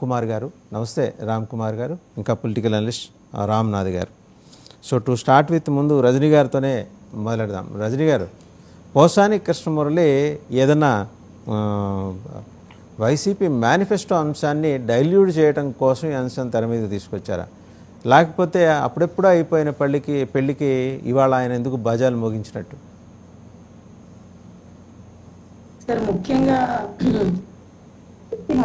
కుమార్ గారు. నమస్తే రామ్ కుమార్ గారు, ఇంకా పొలిటికల్ అనలిస్ట్ రామ్నాథ్ గారు. సో టు స్టార్ట్ విత్ ముందు రజనీ గారితోనే మొదలెడదాం. రజనీ గారు, పోసాని కృష్ణమురళి ఏదన్నా వైసీపీ మేనిఫెస్టో అంశాన్ని డైల్యూట్ చేయడం కోసం ఈ అంశం తెర మీద తీసుకొచ్చారా, లేకపోతే అప్పుడెప్పుడో అయిపోయిన పెళ్లికి ఇవాళ ఆయన ఎందుకు బాజాలు మోగించినట్టు? సార్, ముఖ్యంగా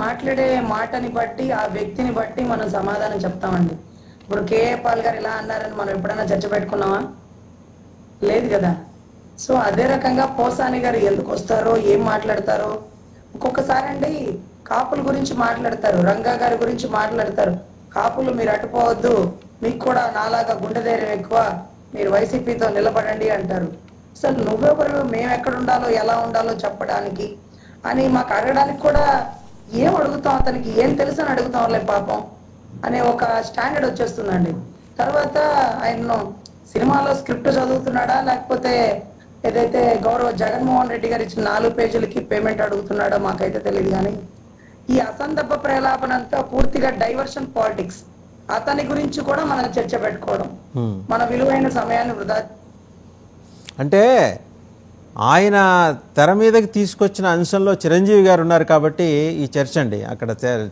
మాట్లాడే మాటని బట్టి ఆ వ్యక్తిని బట్టి మనం సమాధానం చెప్తామండి. ఇప్పుడు కేఏ పాల్ గారు ఇలా అన్నారని మనం ఎప్పుడైనా చర్చ పెట్టుకున్నామా? లేదు కదా. సో అదే రకంగా పోసాని గారు ఎందుకు వస్తారో, ఏం మాట్లాడతారో, ఒక్కొక్కసారి అండి కాపుల గురించి మాట్లాడతారు, రంగా గారి గురించి మాట్లాడతారు. కాపులు మీరు అటుపోవద్దు, మీకు కూడా నాలాగా గుండె ధైర్యం ఎక్కువ, మీరు వైసీపీతో నిలబడండి అంటారు. అసలు నువ్వెవరు, మేము ఎక్కడ ఉండాలో ఎలా ఉండాలో చెప్పడానికి అని మాకు అడగడానికి కూడా ఏం అడుగుతాం, అతనికి ఏం తెలుసు అని అడుగుతాంలే పాపం అనే ఒక స్టాండర్డ్ వచ్చేస్తుందండి. తర్వాత ఆయన సినిమాలో స్క్రిప్ట్ చదువుతున్నాడా, లేకపోతే ఏదైతే గౌరవ జగన్మోహన్ రెడ్డి గారు ఇచ్చిన 4 పేజీలకి పేమెంట్ అడుగుతున్నాడో మాకైతే తెలియదు. కానీ ఈ అసందర్భ ప్రలాపనంతా పూర్తిగా డైవర్షన్ పాలిటిక్స్. అతని గురించి కూడా మనం చర్చ పెట్టుకోవడం, మన విలువైన సమయాన్ని వృధా. అంటే ఆయన తెర మీదకి తీసుకొచ్చిన అంశంలో చిరంజీవి గారు ఉన్నారు కాబట్టి ఈ చర్చ అండి. అక్కడ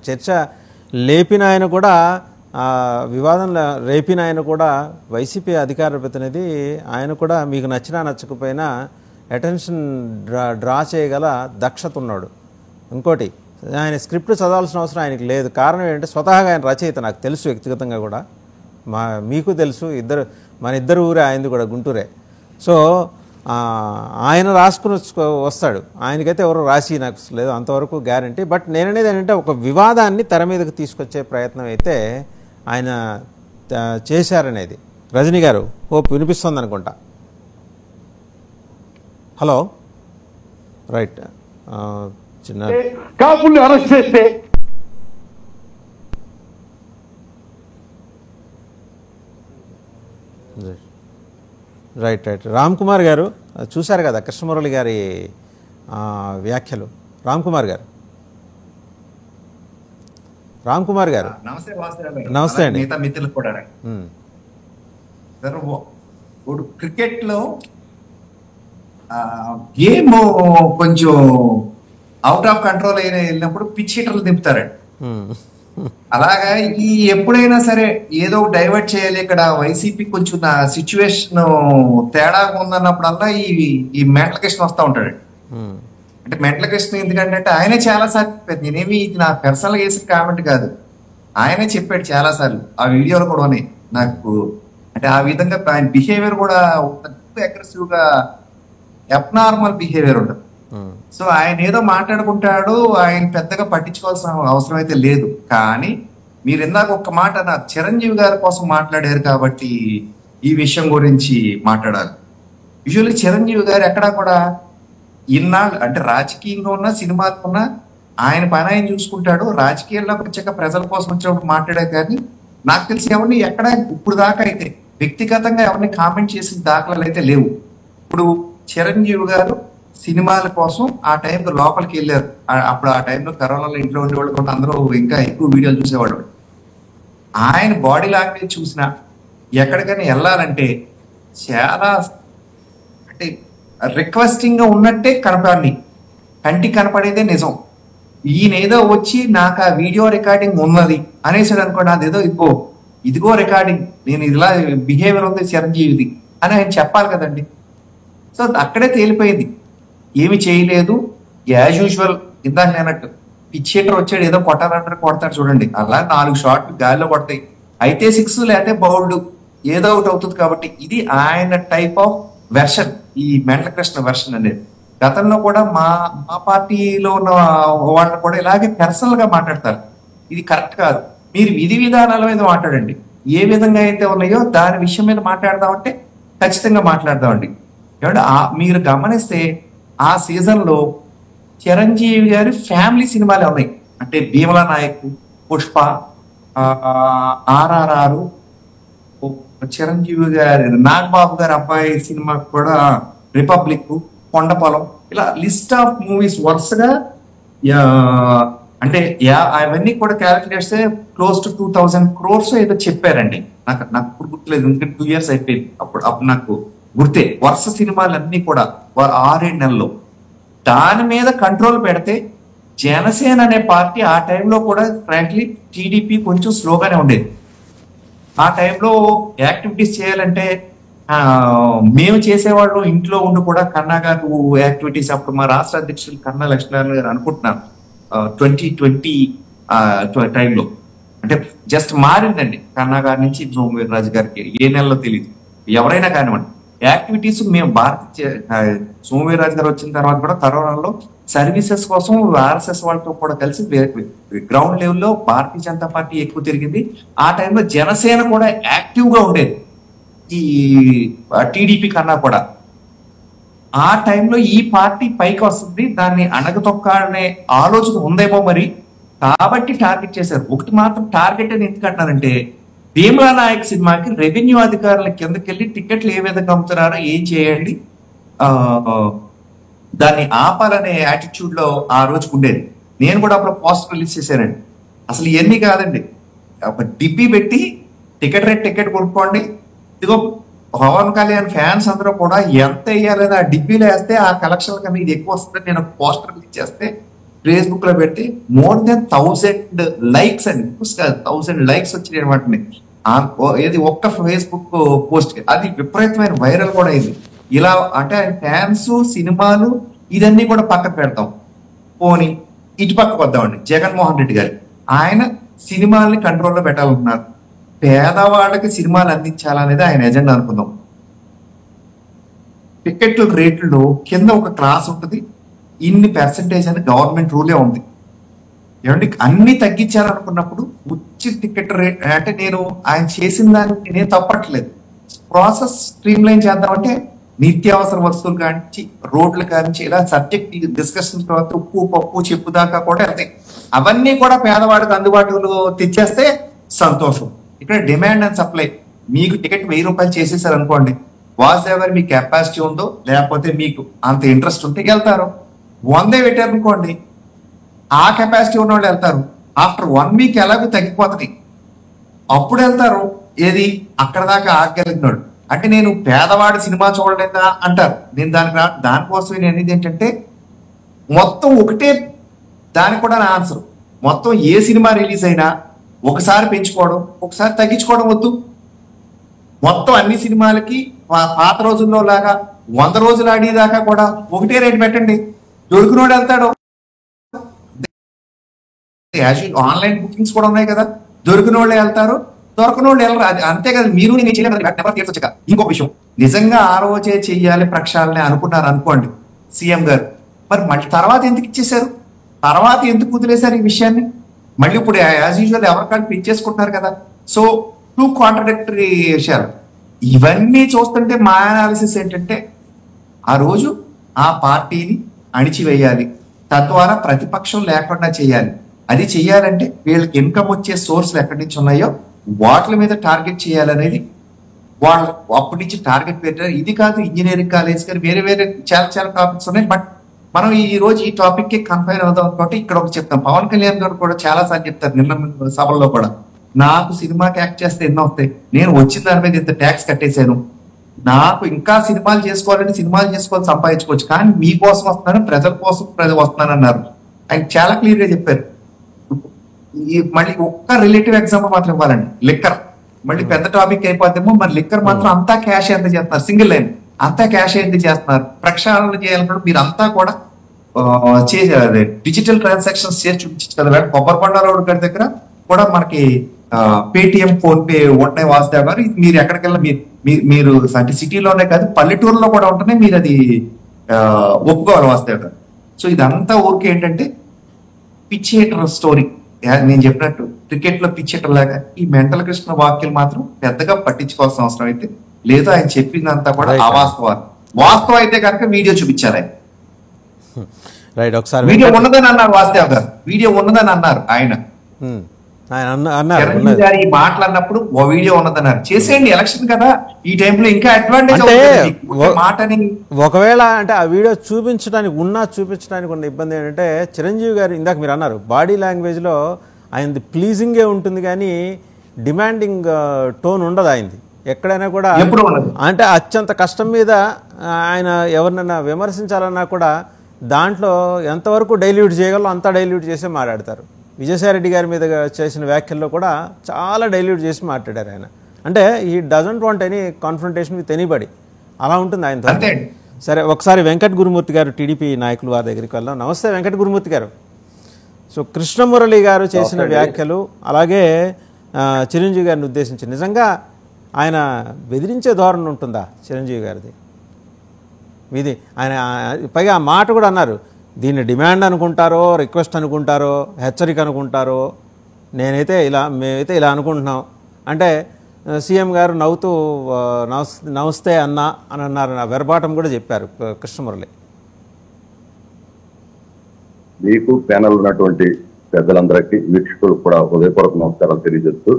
చర్చ లేపిన ఆయన కూడా, వివాదం రేపిన ఆయన కూడా వైసీపీ అధికార ప్రతినిధి. ఆయన కూడా మీకు నచ్చినా నచ్చకపోయినా అటెన్షన్ డ్రా చేయగల దక్షత ఉన్నాడు. ఇంకోటి, ఆయన స్క్రిప్ట్ చదవాల్సిన అవసరం ఆయనకి లేదు. కారణం ఏంటంటే స్వతహాగా ఆయన రచయిత, నాకు తెలుసు వ్యక్తిగతంగా కూడా, మీకు తెలుసు. మన ఇద్దరు ఊరే, ఆయనది కూడా గుంటూరే. సో ఆయన రాసుకుని వస్తాడు. ఆయనకైతే ఎవరు రాసి నాకు లేదు అంతవరకు గ్యారంటీ. బట్ నేననేది ఏంటంటే ఒక వివాదాన్ని తెర మీదకి తీసుకొచ్చే ప్రయత్నం అయితే ఆయన చేశారనేది. రజనీ గారు, హోప్ వినిపిస్తుంది అనుకుంటా. Hello, right. చిన్న కాపుల్ని అరెస్ట్ చేస్తే రైట్ రామ్ కుమార్ గారు, చూశారు కదా కృష్ణమురళి గారి వ్యాఖ్యలు. రామ్ కుమార్ గారు నమస్తే అండి. మిగతా మిత్రులు కూడా క్రికెట్ లో గేమ్ కొంచెం అవుట్ ఆఫ్ కంట్రోల్ అయినా వెళ్ళినప్పుడు పిచ్ హీటర్లు దింపుతారండి. అలాగా ఈ ఎప్పుడైనా సరే ఏదో డైవర్ట్ చేయాలి, ఇక్కడ వైసీపీ కొంచెం నా సిచ్యువేషన్ తేడా ఉందన్నప్పుడల్లా ఈ మెంటల్ కృష్ణ వస్తూ ఉంటాడు. అంటే మెంటల్ కృష్ణ ఎందుకంటే ఆయనే చాలా సార్లు, నేనేమి ఇది నా పర్సనల్ చేసిన కామెంట్ కాదు, ఆయనే చెప్పాడు చాలా సార్లు, ఆ వీడియోలు కూడా ఉన్నాయి నాకు. అంటే ఆ విధంగా ఆయన బిహేవియర్ కూడా అగ్రెసివ్ గా అబ్నార్మల్ బిహేవియర్ ఉంటుంది. సో ఆయన ఏదో మాట్లాడుకుంటాడు, ఆయన పెద్దగా పట్టించుకోవాల్సిన అవసరం అయితే లేదు. కానీ మీరు ఇందాక ఒక్క మాట నా చిరంజీవి గారి కోసం మాట్లాడారు కాబట్టి ఈ విషయం గురించి మాట్లాడాలి. యూజువల్లీ చిరంజీవి గారు ఎక్కడా కూడా ఇన్నాళ్ళు అంటే రాజకీయంగా ఉన్నా సినిమాలో ఉన్నా ఆయన పని ఆయన చూసుకుంటాడు. రాజకీయాల్లోకి వచ్చాక ప్రజల కోసం వచ్చినప్పుడు మాట్లాడారు. కానీ నాకు తెలిసి ఎవరిని ఎక్కడ ఇప్పుడు దాకా అయితే వ్యక్తిగతంగా ఎవరిని కామెంట్ చేసిన దాఖలాలు అయితే లేవు. ఇప్పుడు చిరంజీవి గారు సినిమాల కోసం ఆ టైంలో లోపలికి వెళ్ళారు. అప్పుడు ఆ టైంలో కరోనాలో ఇంట్లో ఉండేవాళ్ళు కూడా అందరూ ఇంకా ఎక్కువ వీడియోలు చూసేవాడు. ఆయన బాడీ లాంగ్వేజ్ చూసిన ఎక్కడికైనా వెళ్ళాలంటే చాలా అంటే రిక్వెస్టింగ్ గా ఉన్నట్టే కనపడి, కంటికి కనపడేదే నిజం. ఈయనేదో వచ్చి నాకు ఆ వీడియో రికార్డింగ్ ఉన్నది అనేసాడు అనుకోండి, అదేదో ఇదిగో రికార్డింగ్, నేను ఇలా బిహేవియర్ ఉంది చిరంజీవిది అని ఆయన చెప్పాలి కదండి. సో అక్కడే తేలిపోయింది, ఏమి చేయలేదు. యాజ్ యూజువల్ ఇందాక నేనట్టు పిచ్చేటర్ వచ్చాడు ఏదో కొట్టాలంటారు, కొడతాడు చూడండి, అలా 4 షాట్లు గాలిలో కొడతాయి, అయితే 6 లేకపోతే బౌల్డ్ ఏదో ఒకటి అవుతుంది. కాబట్టి ఇది ఆయన టైప్ ఆఫ్ వెర్షన్, ఈ మెంటల్ కృష్ణ వెర్షన్ అనేది. గతంలో కూడా మా పార్టీలో ఉన్న వాళ్ళని కూడా ఇలాగే పర్సనల్ గా మాట్లాడతారు. ఇది కరెక్ట్ కాదు, మీరు విధి విధానాల మీద మాట్లాడండి, ఏ విధంగా అయితే ఉన్నాయో దాని విషయం మీద మాట్లాడదామంటే ఖచ్చితంగా మాట్లాడదామండి. ఏమంటే మీరు గమనిస్తే ఆ సీజన్ లో చిరంజీవి గారి ఫ్యామిలీ సినిమాలే ఉన్నాయి. అంటే భీమలా నాయక్, పుష్ప, RRR, చిరంజీవి గారి నాగబాబు గారి అబ్బాయి సినిమా కూడా రిపబ్లిక్, కొండపొలం, ఇలా లిస్ట్ ఆఫ్ మూవీస్ వరుసగా అంటే అవన్నీ కూడా క్యాలిక్యులేట్ చేస్తే క్లోజ్ టు 2000 crores ఏదో చెప్పారండి. నాకు ఇప్పుడు గుర్తులేదు, ఎందుకంటే 2 years అయిపోయింది. అప్పుడు నాకు గుర్తే. వరుస సినిమాలన్నీ కూడా 6-7 నెలల్లో దాని మీద కంట్రోల్ పెడితే జనసేన అనే పార్టీ ఆ టైంలో కూడా ఫ్రాంక్లీ టీడీపీ కొంచెం స్లోగానే ఉండేది. ఆ టైంలో యాక్టివిటీస్ చేయాలంటే మేము చేసేవాళ్ళు ఇంట్లో ఉండి కూడా కన్నా గారు యాక్టివిటీస్ అప్పుడు మా రాష్ట్ర అధ్యక్షులు కన్నా లక్ష్మీనారాయణ గారు అనుకుంటున్నాను 2020 టైంలో, అంటే జస్ట్ మారిందండి కన్నా గారి నుంచి సోమవీర్రాజు గారికి, ఏ నెలలో తెలియదు. ఎవరైనా కానివ్వండి యాక్టివిటీస్ మేము సోమవీర్రాజు గారు వచ్చిన తర్వాత కూడా కరోనాలో సర్వీసెస్ కోసం ఆర్ఎస్ఎస్ వాళ్ళతో కూడా కలిసి గ్రౌండ్ లెవెల్లో భారతీయ జనతా పార్టీ ఎక్కువ తిరిగింది. ఆ టైంలో జనసేన కూడా యాక్టివ్ గా ఉండేది ఈ టీడీపీ కన్నా కూడా. ఆ టైంలో ఈ పార్టీ పైకి వస్తుంది, దాన్ని అణగతొక్కాలనే ఆలోచన ఉందేమో మరి, కాబట్టి టార్గెట్ చేశారు. ఒకటి మాత్రం టార్గెట్ అని ఎందుకంటున్నారంటే భీమ్లా నాయక్ సినిమాకి రెవెన్యూ అధికారుల కిందకెళ్ళి టికెట్లు ఏ విధంగా అమ్ముతున్నారో ఏం చేయండి, దాన్ని ఆపాలనే యాటిట్యూడ్ లో ఆ రోజుకు ఉండేది. నేను కూడా అప్పుడు పోస్టర్ రిలీజ్ చేశానండి. అసలు ఇవన్నీ కాదండి, ఒక డిబ్బీ పెట్టి టికెట్ కొనుక్కోండి, ఇదిగో పవన్ కళ్యాణ్ ఫ్యాన్స్ అందరూ కూడా ఎంత వేయాలని ఆ డిబ్బీలో వేస్తే ఆ కలెక్షన్ కన్నా ఇది ఎక్కువ వస్తుందని నేను ఒక పోస్టర్ రిలీజ్ చేస్తే ఫేస్బుక్ లో పెడితే more than 1000 likes అండి, 1000 likes వచ్చినాయి అనమాట. ఏది ఒక్క ఫేస్బుక్ పోస్ట్, అది విపరీతమైన వైరల్ కూడా అయింది. ఇలా అంటే ఫ్యాన్స్ సినిమాలు ఇదన్నీ కూడా పక్కకు పెడతాం, పోనీ ఇటు పక్కకు వద్దామండి. జగన్మోహన్ రెడ్డి గారు ఆయన సినిమాల్ని కంట్రోల్లో పెట్టాలనుకున్నారు, పేదవాళ్ళకి సినిమాలు అందించాలనేది ఆయన ఎజెండా అనుకుందాం. టికెట్ల రేట్లలో కింద ఒక క్లాస్ ఉంటుంది, ఇన్ని పర్సెంటేజ్ అని గవర్నమెంట్ రూలే ఉంది. ఏమంటే అన్ని తగ్గించాలనుకున్నప్పుడు ఉచిత టికెట్ రేట్ అంటే నేను ఆయన చేసిన దానికి నేను తప్పట్లేదు, ప్రాసెస్ స్ట్రీమ్ లైన్ చేద్దామంటే నిత్యావసర వస్తువులు కానించి రోడ్లు కానించి ఇలా సబ్జెక్ట్ డిస్కషన్ తర్వాత ఉప్పు పప్పు చెప్పు దాకా కూడా వెళ్తాయి. అవన్నీ కూడా పేదవాడికి అందుబాటులో తెచ్చేస్తే సంతోషం. ఇక్కడ డిమాండ్ అండ్ సప్లై, మీకు టికెట్ 1000 రూపాయలు చేసేసారు అనుకోండి, వాసుదేవ్ గారు మీకు కెపాసిటీ ఉందో లేకపోతే మీకు అంత ఇంట్రెస్ట్ ఉంటే వెళ్తారు. 100 పెట్టారు అనుకోండి, ఆ కెపాసిటీ ఉన్న వాళ్ళు వెళ్తారు. ఆఫ్టర్ 1 week ఎలాగో తగ్గిపోతుంది, అప్పుడు వెళ్తారు. ఏది అక్కడ దాకా ఆగలిగినాడు అంటే నేను పేదవాడి సినిమా చూడలేదా అంటారు. నేను దానికోసం నేను అనేది ఏంటంటే మొత్తం ఒకటే, దానికి కూడా నా ఆన్సర్, మొత్తం ఏ సినిమా రిలీజ్ అయినా ఒకసారి పెంచుకోవడం ఒకసారి తగ్గించుకోవడం వద్దు. మొత్తం అన్ని సినిమాలకి పాత రోజుల్లో లాగా 100 రోజులు ఆడేదాకా కూడా ఒకటే రేటు పెట్టండి, దొరికినోడు వెళ్తాడు. ఆన్లైన్ బుకింగ్స్ కూడా ఉన్నాయి కదా, దొరికిన వాళ్ళే వెళ్తారు, దొరకని వాళ్ళు వెళ్ళరు. అంతే కదా, మీరు నేను చేయలేదు. ఇంకో విషయం, నిజంగా ఆ రోజే చెయ్యాలి ప్రక్షాళన అనుకున్నారు అనుకోండి సీఎం గారు, మరి తర్వాత ఎందుకు ఇచ్చేశారు, తర్వాత ఎందుకు వదిలేశారు ఈ విషయాన్ని? మళ్ళీ ఇప్పుడు యాజ్ యూజువల్ ఎవరికాన్ని పిచ్చేసుకుంటున్నారు కదా. సో 2 కాంట్రడిక్టరీ విషయాలు. ఇవన్నీ చూస్తుంటే మా అనాలిసిస్ ఏంటంటే ఆ రోజు ఆ పార్టీని అణిచివేయాలి, తద్వారా ప్రతిపక్షం లేకుండా చేయాలి. అది చెయ్యాలంటే వీళ్ళకి ఇన్కమ్ వచ్చే సోర్స్లు ఎక్కడి నుంచి ఉన్నాయో వాటి మీద టార్గెట్ చేయాలనేది వాళ్ళు అప్పటి నుంచి టార్గెట్ పెట్టారు. ఇది కాదు, ఇంజనీరింగ్ కాలేజ్ కానీ వేరే చాలా టాపిక్స్ ఉన్నాయి. బట్ మనం ఈ రోజు ఈ టాపిక్ కి కన్ఫైన్ అవుదాం అనుకుంటే ఇక్కడ ఒక చెప్తాం. పవన్ కళ్యాణ్ గారు కూడా చాలా సార్లు చెప్తారు, నిన్న సభల్లో కూడా, నాకు సినిమాకి యాక్ట్ చేస్తే ఎన్నో వస్తాయి, నేను వచ్చిన దాని మీద ఇంత ట్యాక్స్ కట్టేశాను, నాకు ఇంకా సినిమాలు చేసుకోవాలి సంపాదించుకోవచ్చు, కానీ మీకోసం వస్తున్నాను, ప్రజల కోసం వస్తున్నాను అన్నారు. ఆయన చాలా క్లియర్ గా చెప్పారు. మళ్ళీ ఒక్క రిలేటివ్ ఎగ్జాంపుల్ మాత్రం ఇవ్వాలండి, లిక్కర్. మళ్ళీ పెద్ద టాపిక్ అయిపోతేమో మరి లిక్కర్ మాత్రం అంతా క్యాష్ ఎంత చేస్తున్నారు, సింగిల్ లైన్ అంతా క్యాష్ ఎంత చేస్తున్నారు. ప్రక్షాళన చేయాలన్నప్పుడు మీరు అంతా కూడా డిజిటల్ ట్రాన్సాక్షన్స్ చేసి చూపించచ్చు కదా. కొబ్బరి బండ రోడ్ గారి దగ్గర కూడా మనకి పేటిఎం ఫోన్ పే ఉంటున్నాయి వాసుదేవ్ గారు. మీరు ఎక్కడికెళ్ళినా మీరు అంటే సిటీలోనే కాదు పల్లెటూరులో కూడా ఉంటున్నాయి, మీరు అది ఒప్పుకోవాలి వాసుదేవ్ గారు. సో ఇదంతా ఊరికే ఏంటంటే పిచ్చేటర్ స్టోరీ. నేను చెప్పినట్టు క్రికెట్ లో పిచ్చేటర్ లాగా ఈ మెంటల్ కృష్ణ వాక్యాలు మాత్రం పెద్దగా పట్టించుకోవాల్సిన అవసరం అయితే లేదు. ఆయన చెప్పిందంతా కూడా అవాస్తవాలు. వాస్తవం అయితే కనుక వీడియో చూపించారు ఆయన. రైట్, ఒకసారి వీడియో ఉన్నదని అన్నారు వాసుదేవ్ గారు, వీడియో ఉన్నదని అన్నారు ఆయన. ఆయన అన్నారు చిరంజీవి గారు ఈ మాటలు అన్నప్పుడు ఓ వీడియో ఉన్నదన్నారు. చేసేయండి, ఎలక్షన్ కదా, ఈ టైంలో ఇంకా అడ్వాంటేజ్ అంటే మాటని. ఒకవేళ అంటే ఆ వీడియో చూపించడానికి ఉన్న ఇబ్బంది ఏంటంటే, చిరంజీవి గారు ఇందాక మీరు అన్నారు బాడీ లాంగ్వేజ్లో ఆయనది ప్లీజింగే ఉంటుంది కానీ డిమాండింగ్ టోన్ ఉండదు ఆయనది ఎక్కడైనా కూడా. ఎప్పుడు ఉండదు. అంటే అత్యంత కష్టం మీద ఆయన ఎవరినైనా విమర్శించాలన్నా కూడా దాంట్లో ఎంతవరకు డైల్యూట్ చేయగలరో అంతా డైల్యూట్ చేసి మాట్లాడతారు. విజయసాయిరెడ్డి గారి మీద చేసిన వ్యాఖ్యల్లో కూడా చాలా డైల్యూట్ చేసి మాట్లాడారు ఆయన. అంటే ఈ doesn't want any confrontation with anybody, అలా ఉంటుంది ఆయనతో. సరే, ఒకసారి వెంకట్ గురుమూర్తి గారు టీడీపీ నాయకులు వారి దగ్గరికి వెళ్దాం. నమస్తే వెంకట్ గురుమూర్తి గారు. సో కృష్ణమురళి గారు చేసిన వ్యాఖ్యలు, అలాగే చిరంజీవి గారిని ఉద్దేశించి నిజంగా ఆయన బెదిరించే ధోరణి ఉంటుందా చిరంజీవి గారిది? ఇది ఆయన పైగా ఆ మాట కూడా అన్నారు, దీన్ని డిమాండ్ అనుకుంటారో, రిక్వెస్ట్ అనుకుంటారో, హెచ్చరిక అనుకుంటారో, మేమైతే ఇలా అనుకుంటున్నాం అంటే సీఎం గారు నవ్వుతూ నమస్తే అన్నా అని అన్నారు. వెరబాటం కూడా చెప్పారు కృష్ణమురళి. మీకు ప్యానల్ ఉన్నటువంటి పెద్దలందరికీ, వీక్షకులకు కూడా హృదయపూర్వక నమస్కారాలు తెలియజేస్తూ,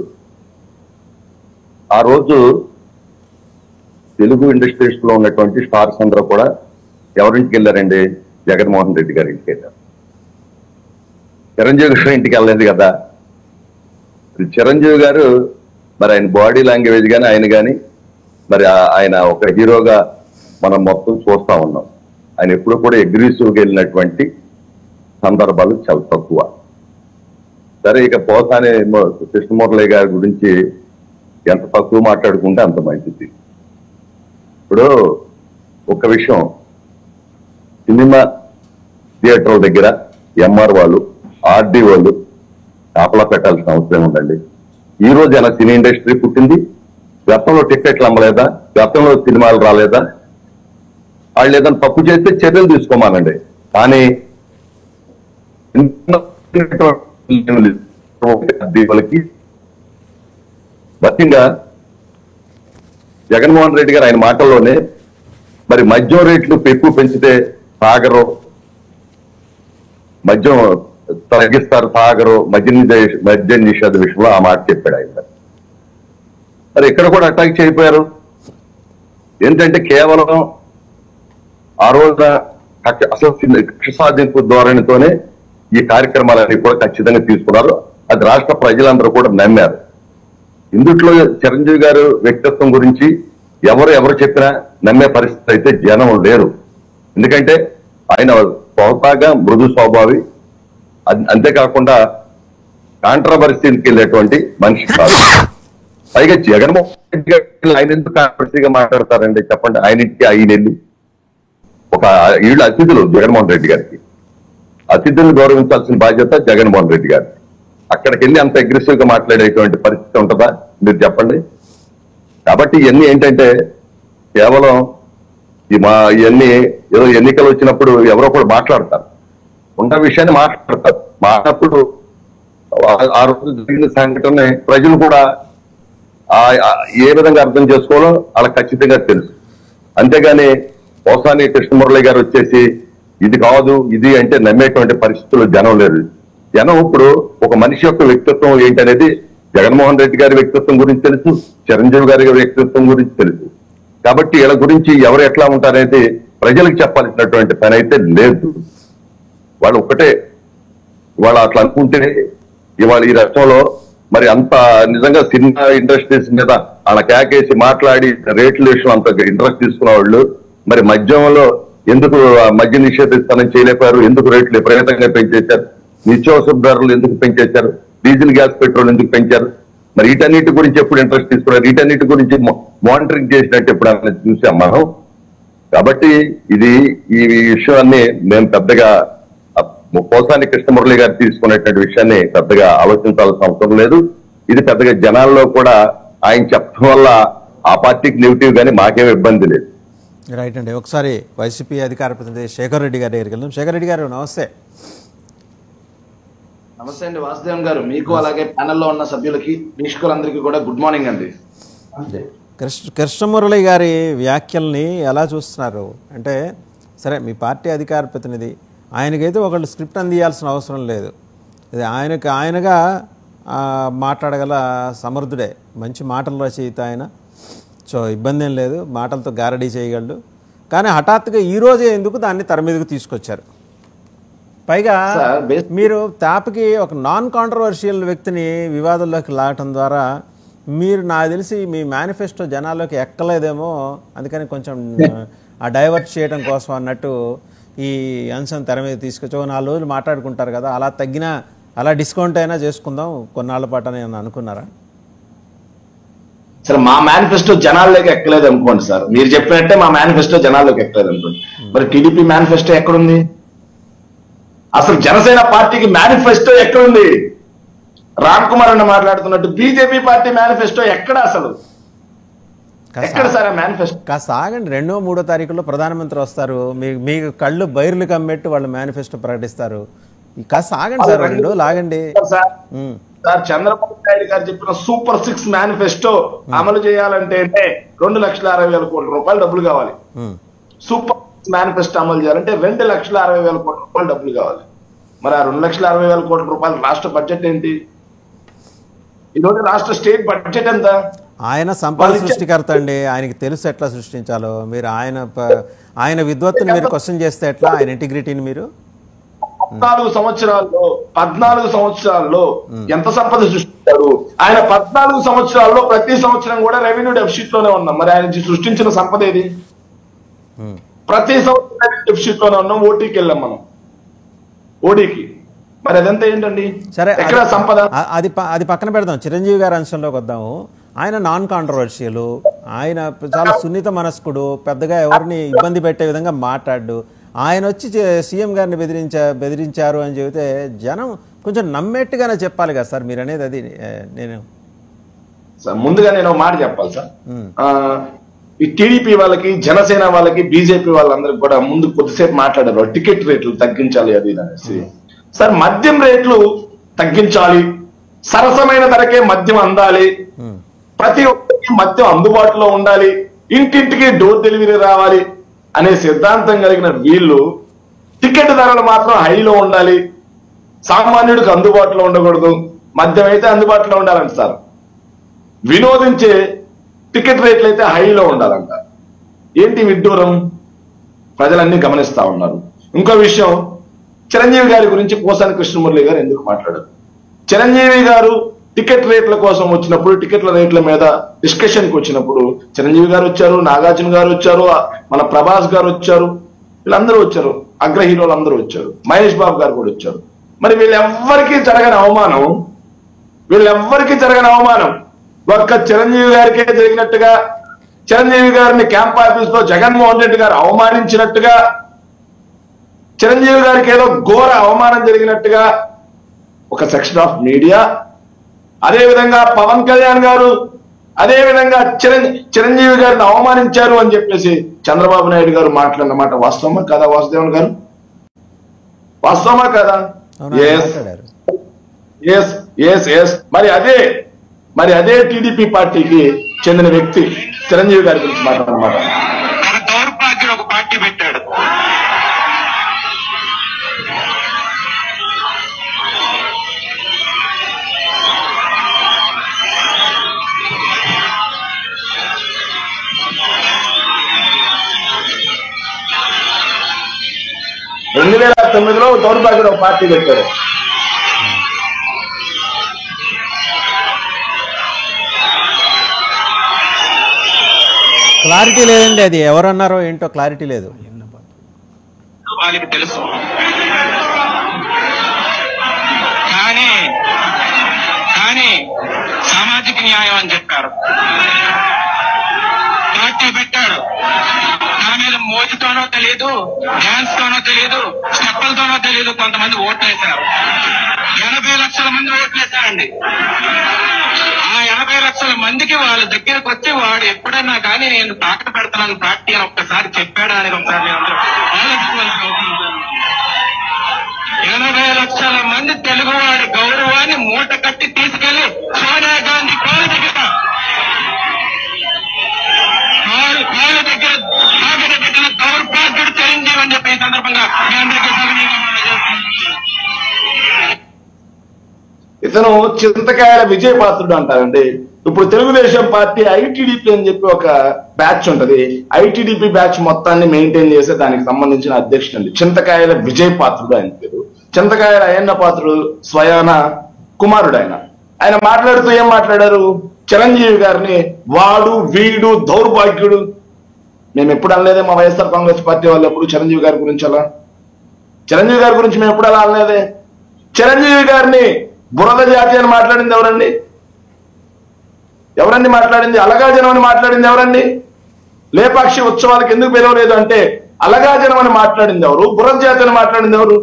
ఆ రోజు తెలుగు ఇండస్ట్రీస్ లో ఉన్నటువంటి స్టార్స్ అందరూ కూడా ఎవరింటికి వెళ్ళారండి? జగన్మోహన్ రెడ్డి గారి ఇంటికి వెళ్ళారు. చిరంజీవి గారి ఇంటికి వెళ్ళలేదు కదా. చిరంజీవి గారు మరి ఆయన బాడీ లాంగ్వేజ్ కానీ ఆయన కానీ మరి ఆయన ఒక హీరోగా మనం మొత్తం చూస్తా ఉన్నాం. ఆయన ఎప్పుడు కూడా అగ్రెసివ్గా వెళ్ళినటువంటి సందర్భాలు చాలా తక్కువ. సరే, ఇక పోతానే కృష్ణమురళి గారి గురించి ఎంత తక్కువ మాట్లాడుకుంటే అంత మంచిది. ఇప్పుడు ఒక విషయం, సినిమా థియేటర్ల దగ్గర ఎంఆర్ వాళ్ళు, ఆర్డీ వాళ్ళు కాపలా పెట్టాల్సిన అవసరం ఉందండి. ఈ రోజు అయినా సినీ ఇండస్ట్రీ పుట్టింది, గతంలో టికెట్లు అమ్మలేదా? గతంలో సినిమాలు రాలేదా? వాళ్ళు ఏదైనా తప్పు చేస్తే చర్యలు తీసుకోమానండి. కానీ వాళ్ళకి ముఖ్యంగా జగన్మోహన్ రెడ్డి గారు ఆయన మాటల్లోనే మరి మద్యం రేట్లు ఎక్కువ పెంచితే తాగరు, మద్యం తగ్గిస్తారు, తాగరు, మద్యం నిషేధ విషయంలో ఆ మాట చెప్పాడు ఆయన. మరి ఇక్కడ కూడా అటాక్ చేయకపోయారు. ఏంటంటే కేవలం ఆ రోజున అసలు కక్ష సాధింపు ధోరణితోనే ఈ కార్యక్రమాలన్నీ కూడా ఖచ్చితంగా తీసుకున్నారు. అది రాష్ట్ర ప్రజలందరూ కూడా నమ్మారు. ఇందుట్లో చిరంజీవి గారు వ్యక్తిత్వం గురించి ఎవరు చెప్పినా నమ్మే పరిస్థితి అయితే జనం లేరు. ఎందుకంటే ఆయన స్వతహాగా మృదు స్వభావి, అంతేకాకుండా కాంట్రవర్సీకి వెళ్ళేటువంటి మనిషి కాదు. పైగా జగన్మోహన్ రెడ్డి గారు ఆయన ఎందుకు కాంట్రవర్సీగా మాట్లాడతారండి చెప్పండి? ఆయన ఇంటికి ఆయన వెళ్ళి ఒక వీళ్ళు అతిథులు జగన్మోహన్ రెడ్డి గారికి, అతిథులను గౌరవించాల్సిన బాధ్యత జగన్మోహన్ రెడ్డి గారు. అక్కడికి వెళ్ళి అంత అగ్రెసివ్ గా మాట్లాడేటువంటి పరిస్థితి ఉంటుందా మీరు చెప్పండి? కాబట్టి ఇవన్నీ ఏంటంటే కేవలం ఇవన్నీ ఏదో ఎన్నికలు వచ్చినప్పుడు ఎవరో కూడా మాట్లాడతారు, ఉన్న విషయాన్ని మాట్లాడినప్పుడు ఆ రోజు జరిగిన సంఘటన ప్రజలు కూడా ఏ విధంగా అర్థం చేసుకోవాలో వాళ్ళకి ఖచ్చితంగా తెలుసు. అంతేగాని పోసాని కృష్ణమురళి గారు వచ్చేసి ఇది కాదు ఇది అంటే నమ్మేటువంటి పరిస్థితుల్లో జనం లేదు. జనం ఇప్పుడు ఒక మనిషి యొక్క వ్యక్తిత్వం ఏంటనేది జగన్మోహన్ రెడ్డి గారి వ్యక్తిత్వం గురించి తెలుసు, చిరంజీవి గారి వ్యక్తిత్వం గురించి తెలుసు. కాబట్టి వీళ్ళ గురించి ఎవరు ఎట్లా ఉంటారనేది ప్రజలకు చెప్పాల్సినటువంటి పని అయితే లేదు. వాళ్ళు ఒక్కటే ఇవాళ అట్లా అనుకుంటే ఇవాళ ఈ రాష్ట్రంలో మరి అంత నిజంగా సినిమా ఇండస్ట్రీస్ మీద వాళ్ళ కేకేసి మాట్లాడి రేట్ల విషయం అంత ఇంట్రెస్ట్ తీసుకున్న వాళ్ళు మరి మద్యంలో ఎందుకు మద్య నిషేధిస్తానని చేయలేపారు? ఎందుకు రేట్లు విపరీతంగా పెంచేశారు? నిత్యావసర ధరలు ఎందుకు పెంచేశారు? డీజిల్, గ్యాస్, పెట్రోల్ ఎందుకు పెంచారు? మరి వీటన్నిటి గురించి ఎప్పుడు ఇంట్రెస్ట్ తీసుకున్నారు? వీటన్నిటి గురించి మానిటరింగ్ చేసినట్టు ఎప్పుడు చూసాం మనం. కాబట్టి ఈ విషయాన్ని మేము పెద్దగా పోసాని కృష్ణమురళి గారు తీసుకునేటువంటి విషయాన్ని పెద్దగా ఆలోచించాల్సిన అవసరం లేదు. ఇది పెద్దగా జనాల్లో కూడా ఆయన చెప్పడం వల్ల ఆ పార్టీకి నెగిటివ్ గానీ మాకేం ఇబ్బంది లేదు. రైట్ అండి. ఒకసారి వైసీపీ అధికార ప్రతినిధి శేఖర్ రెడ్డి గారి దగ్గరికి వెళ్దాం. శేఖర్ రెడ్డి గారు నమస్తే. నమస్తే అండి వాసుదేవన్ గారు, మీకు అలాగే ప్యానెల్లో ఉన్న సభ్యులకి వీక్షకులందరికీ కూడా గుడ్ మార్నింగ్ అండి. కృష్ణమురళి గారి వ్యాఖ్యల్ని ఎలా చూస్తున్నారు? అంటే సరే, మీ పార్టీ అధికార ప్రతినిధి, ఆయనకైతే ఒకళ్ళు స్క్రిప్ట్ అందియాల్సిన అవసరం లేదు. ఇది ఆయనగా మాట్లాడగల సమర్థుడే, మంచి మాటల రచయిత ఆయన. సో ఇబ్బంది ఏం లేదు, మాటలతో గారడీ చేయగలడు. కానీ హఠాత్తుగా ఈరోజే ఎందుకు దాన్ని తెర మీదకు తీసుకొచ్చారు? పైగా మీరు తాపకి ఒక నాన్ కాంట్రవర్షియల్ వ్యక్తిని వివాదంలోకి లాగటం ద్వారా మీరు నాకు తెలిసి మీ మేనిఫెస్టో జనాల్లోకి ఎక్కలేదేమో, అందుకని కొంచెం ఆ డైవర్ట్ చేయడం కోసం అన్నట్టు ఈ అంశం తెర మీద తీసుకొచ్చి 4 రోజులు మాట్లాడుకుంటారు కదా, అలా తగ్గినా అలా డిస్కౌంట్ అయినా చేసుకుందాం కొన్నాళ్ళ పాటు అని అనుకున్నారా? సార్ మా మేనిఫెస్టో జనాల్లోకి ఎక్కలేదు అనుకోండి సార్, మీరు చెప్పినట్టే మా మేనిఫెస్టో జనాల్లోకి ఎక్కలేదు అనుకోండి. మరి టీడీపీ మేనిఫెస్టో ఎక్కడుంది? అసలు జనసేన పార్టీకి మేనిఫెస్టో ఎక్కడుంది? రామ్ కుమార్ అన్న మాట్లాడుతున్నట్టు బీజేపీ పార్టీ మేనిఫెస్టో ఎక్కడ? అసలు ఎక్కడ సార్ ఆ మేనిఫెస్టో? కాస్త ఆగండి, 2వ 3వ తారీఖులో ప్రధానమంత్రి వస్తారు, మీకు కళ్ళు బైర్లు కమ్మెట్టు వాళ్ళు మేనిఫెస్టో ప్రకటిస్తారు. కాస్త ఆగండి సార్, 2 రోజులు ఆగండి. సార్ చంద్రబాబు నాయుడు గారు చెప్పిన సూపర్ 6 మేనిఫెస్టో అమలు చేయాలంటే 2,60,000 కోట్ల రూపాయలు డబ్బులు కావాలి. సూపర్ మేనిఫెస్టో అమలు చేయాలంటే 2,60,000 కోట్ల రూపాయలు డబ్బులు కావాలి. మరి ఆ 2,60,000 కోట్ల రూపాయలు రాష్ట్ర బడ్జెట్ ఏంటి? ఈరోజు రాష్ట్ర స్టేట్ బడ్జెట్ ఎంత? ఆయన సంపద సృష్టికర్త అండి, ఆయనకి తెలుసు ఎట్లా సృష్టించాలో. మీరు ఆయన విద్వత్తుని మీరు క్వశ్చన్ చేస్తే ఎట్లా, ఆయన ఇంటిగ్రిటీని మీరు 14 సంవత్సరాల్లో ఎంత సంపద సృష్టించారు ఆయన? 14 సంవత్సరాల్లో ప్రతి సంవత్సరం కూడా రెవెన్యూ డెఫిసిట్ లోనే ఉన్నాం. మరి ఆయన సృష్టించిన సంపద ఏది? ప్రతి సంవత్సరం డెఫిసిట్ లోనే ఉన్నాం. ఓటీకి వెళ్ళాం మనం, ఓడీకి. మరి అదంతా ఏంటండి? సరే, ఎక్కడ సంపద? అది పక్కన పెడదాం. చిరంజీవి గారి అంశంలోకి వద్దాము. ఆయన నాన్ కాంట్రవర్షియల్, ఆయన చాలా సున్నిత మనస్కుడు, పెద్దగా ఎవరిని ఇబ్బంది పెట్టే విధంగా మాట్లాడు. ఆయన వచ్చి సీఎం గారిని బెదిరించారు అని చెబితే జనం కొంచెం నమ్మేట్టుగానే చెప్పాలి కదా సార్, మీరు అనేది అది. ముందుగా నేను మాట చెప్పాలి సార్, ఈ టీడీపీ వాళ్ళకి, జనసేన వాళ్ళకి, బీజేపీ వాళ్ళందరికి కూడా ముందు కొద్దిసేపు మాట్లాడారు టికెట్ రేట్లు తగ్గించాలి అది అనేసి. సార్ మద్యం రేట్లు తగ్గించాలి, సరసమైన ధరకే మద్యం అందాలి, ప్రతి ఒక్కరికి మద్యం అందుబాటులో ఉండాలి, ఇంటింటికి డోర్ డెలివరీ రావాలి అనే సిద్ధాంతం కలిగిన వీళ్ళు టికెట్ ధరలు మాత్రం హైలో ఉండాలి, సామాన్యుడికి అందుబాటులో ఉండకూడదు, మద్యం అయితే అందుబాటులో ఉండాలంట సార్. వినోదించే టికెట్ రేట్లు అయితే హైలో ఉండాలంట. ఏంటి విడ్డూరం? ప్రజలన్నీ గమనిస్తా ఉన్నారు. ఇంకో విషయం, చిరంజీవి గారి గురించి పోసాని కృష్ణమురళి గారు ఎందుకు మాట్లాడారు? చిరంజీవి గారు టికెట్ రేట్ల కోసం వచ్చినప్పుడు, టికెట్ల రేట్ల మీద డిస్కషన్కి వచ్చినప్పుడు చిరంజీవి గారు వచ్చారు, నాగార్జున గారు వచ్చారు, మన ప్రభాస్ గారు వచ్చారు, వీళ్ళందరూ వచ్చారు, అగ్ర హీరోలు అందరూ వచ్చారు, మహేష్ బాబు గారు కూడా వచ్చారు. మరి వీళ్ళెవ్వరికీ జరగని అవమానం ఒక్క చిరంజీవి గారికే జరిగినట్టుగా, చిరంజీవి గారిని క్యాంప్ ఆఫీస్ లో జగన్మోహన్ రెడ్డి గారు అవమానించినట్టుగా, చిరంజీవి గారికి ఏదో ఘోర అవమానం జరిగినట్టుగా ఒక సెక్షన్ ఆఫ్ మీడియా, అదే విధంగా పవన్ కళ్యాణ్ గారు అదే విధంగా చిరంజీవి గారిని అవమానించారు అని చెప్పేసి చంద్రబాబు నాయుడు గారు మాట్లాడిన మాట వాస్తవమా కదా వాసుదేవన్ గారు? వాస్తవమా కదా? మరి అదే టీడీపీ పార్టీకి చెందిన వ్యక్తి చిరంజీవి గారి గురించి మాట్లాడమాట. దౌర్భాగ్యం ఒక పార్టీ పెట్టాడు. రెండు 2009లో దౌర్భాగ్యుడు ఒక పార్టీ పెట్టారు. క్లారిటీ లేదండి, అది ఎవరన్నారో ఏంటో క్లారిటీ లేదు. వాళ్ళకి తెలుసు, కానీ సామాజిక న్యాయం అని చెప్పారు. పార్టీ పెట్టాడు, తన మీద మోజుతోనో తెలియదు, డ్యాన్స్ తోనో తెలియదు, స్టెప్పులతోనో తెలియదు, కొంతమంది ఓట్లేశారు. 80 లక్షల మంది ఓట్లేశారండి. ఆ 80 లక్షల మందికి వాళ్ళ దగ్గరకు వచ్చి వాడు ఎప్పుడన్నా కానీ నేను తాకట్టు పెడతాను పార్టీ అని ఒక్కసారి చెప్పాడా అని ఒకసారి ఆలోచించవలసిన అవసరం ఉంది. 80 లక్షల మంది తెలుగువాడి గౌరవాన్ని మూట కట్టి తీసుకెళ్లి సోనియా గాంధీ కాలు దగ్గర పెట్టిన దౌర్భాగ్యుడు చిరంజీవి అని చెప్పి ఈ సందర్భంగా మీ అందరికీ ఇతను చింతకాయల విజయ పాత్రుడు అంటారండి. ఇప్పుడు తెలుగుదేశం పార్టీ ఐటీడీపీ అని చెప్పి ఒక బ్యాచ్ ఉంటది. ఐటీడీపీ బ్యాచ్ మొత్తాన్ని మెయింటైన్ చేసే దానికి సంబంధించిన అధ్యక్షుడు అండి. చింతకాయల విజయ పాత్రుడు ఆయన పేరు. చింతకాయల అయ్యన్న పాత్రుడు స్వయాన కుమారుడు ఆయన మాట్లాడుతూ ఏం మాట్లాడారు? చిరంజీవి గారిని వాడు వీడు దౌర్భాగ్యుడు. మేము ఎప్పుడు అనలేదే మా వైఎస్ఆర్ కాంగ్రెస్ పార్టీ వాళ్ళు ఎప్పుడు చిరంజీవి గారి గురించి అలా. చిరంజీవి గారి గురించి మేము ఎప్పుడు అలా అనలేదే. చిరంజీవి గారిని బురద జాతి అని మాట్లాడింది ఎవరండి? ఎవరండి మాట్లాడింది? అలగాజనం అని మాట్లాడింది ఎవరండి? లేపాక్షి ఉత్సవాలకు ఎందుకు పిలవలేదు అంటే అలగాజనం అని మాట్లాడింది ఎవరు? బురద జాతి అని మాట్లాడింది ఎవరు?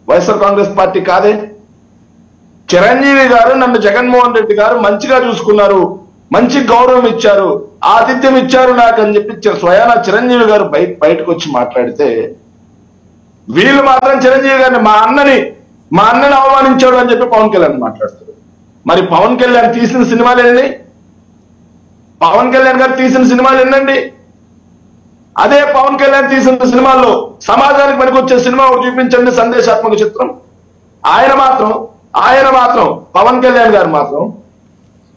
వైఎస్ఆర్ కాంగ్రెస్ పార్టీ కాదే. చిరంజీవి గారు నన్ను జగన్మోహన్ రెడ్డి గారు మంచిగా చూసుకున్నారు, మంచి గౌరవం ఇచ్చారు, ఆతిథ్యం ఇచ్చారు నాకు అని చెప్పి స్వయాన చిరంజీవి గారు బయటకు వచ్చి మాట్లాడితే వీళ్ళు మాత్రం చిరంజీవి గారిని మా అన్నని అవమానించాడు అని చెప్పి పవన్ కళ్యాణ్ మాట్లాడుతారు. మరి పవన్ కళ్యాణ్ తీసిన సినిమాలు ఏంటి? పవన్ కళ్యాణ్ గారు తీసిన సినిమాలు ఏంటండి? అదే పవన్ కళ్యాణ్ తీసిన సినిమాల్లో సమాజానికి పనికొచ్చే సినిమా ఒకటి చూపించండి, సందేశాత్మక చిత్రం. ఆయన మాత్రం పవన్ కళ్యాణ్ గారు మాత్రం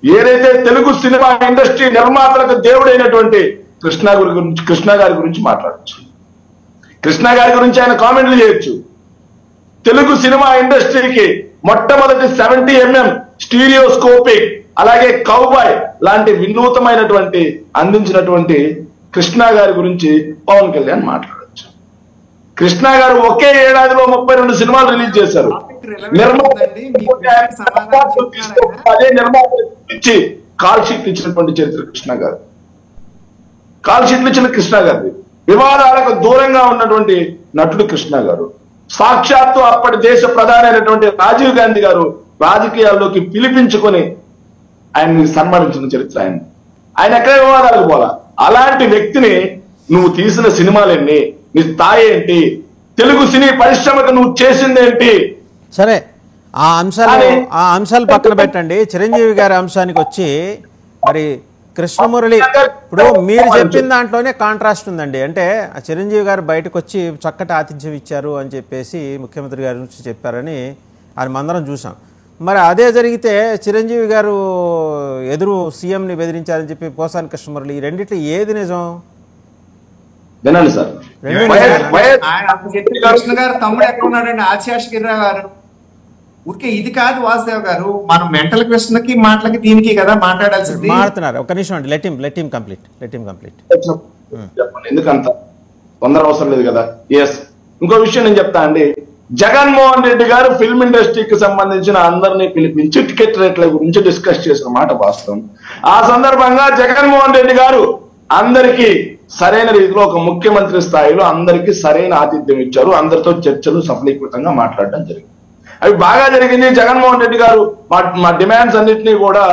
ఏదైతే తెలుగు సినిమా ఇండస్ట్రీ నిర్మాతలకు దేవుడైనటువంటి కృష్ణ గారి గురించి మాట్లాడచ్చు. కృష్ణ గారి గురించి ఆయన కామెంట్లు చేయొచ్చు. తెలుగు సినిమా ఇండస్ట్రీకి మొట్టమొదటి 70mm స్టీరియోస్కోపిక్ అలాగే కౌబాయ్ లాంటి వినూతమైనటువంటి అందించినటువంటి కృష్ణ గారి గురించి పవన్ కళ్యాణ్ మాట్లాడచ్చు. కృష్ణ గారు ఒకే ఏడాదిలో 32 సినిమాలు రిలీజ్ చేశారు. అదే నిర్మాత ఇచ్చి కాల్ షీట్లు ఇచ్చినటువంటి చరిత్ర కృష్ణ గారు. కాల్ షీట్లు ఇచ్చిన కృష్ణ గారిది. వివాదాలకు దూరంగా ఉన్నటువంటి నటుడు కృష్ణ గారు. సాక్షాత్తు అప్పటి దేశ ప్రధాని అయినటువంటి రాజీవ్ గాంధీ గారు రాజకీయాల్లోకి పిలిపించుకొని ఆయన్ని సన్మానించిన చరిత్ర ఆయన ఎక్కడ వివాదాలకు పోలా. అలాంటి వ్యక్తిని నువ్వు తీసిన సినిమాలెన్ని, నీ స్థాయి ఏంటి, తెలుగు సినీ పరిశ్రమకు నువ్వు చేసిందేంటి? సరే, ఆ అంశాలు పక్కన పెట్టండి. చిరంజీవి గారి అంశానికి వచ్చి మరి కృష్ణమురళి, ఇప్పుడు మీరు చెప్పిన దాంట్లోనే కాంట్రాస్ట్ ఉందండి. అంటే ఆ చిరంజీవి గారు బయటకు వచ్చి చక్కటి ఆతిథ్యం ఇచ్చారు అని చెప్పేసి ముఖ్యమంత్రి గారి నుంచి చెప్పారని అది మందరం చూసాం. మరి అదే జరిగితే చిరంజీవి గారు ఎదురు సీఎంని బెదిరించారని చెప్పి పోసాని కృష్ణమురళి, ఈ రెండిట్లో ఏది నిజం? వినండి సార్, కృష్ణ గారు తమ్ముడు ఎక్కడ ఉన్నాడండి? ఆశీష్ గిరిరావు గారు. ఊరికే ఇది కాదు వాసుదేవ్ గారు, మనం మెంటల్ కృష్ణకి మాటలకి దీనికి కదా మాట్లాడాల్సింది. మాట్లాడుతున్నారు. ఒక నిమిషం అండి, లెట్ హిమ్ కంప్లీట్. చెప్పండి, ఎందుకంత తొందర అవసరం లేదు కదా. ఎస్, ఇంకో విషయం నేను చెప్తా అండి. జగన్మోహన్ రెడ్డి గారు ఫిల్మ్ ఇండస్ట్రీకి సంబంధించిన అందరినీ పిలిపించి టికెట్ రేట్ల గురించి డిస్కస్ చేసిన మాట వాస్తవం. ఆ సందర్భంగా జగన్మోహన్ రెడ్డి గారు అందరికీ సరైన రీతిలో ఒక ముఖ్యమంత్రి స్థాయిలో అందరికీ సరైన ఆతిథ్యం ఇచ్చారు. అందరితో చర్చలు సఫలీకృతంగా మాట్లాడడం జరిగింది. అవి బాగా జరిగింది. జగన్మోహన్ రెడ్డి గారు మా డిమాండ్స్ అన్నింటినీ కూడా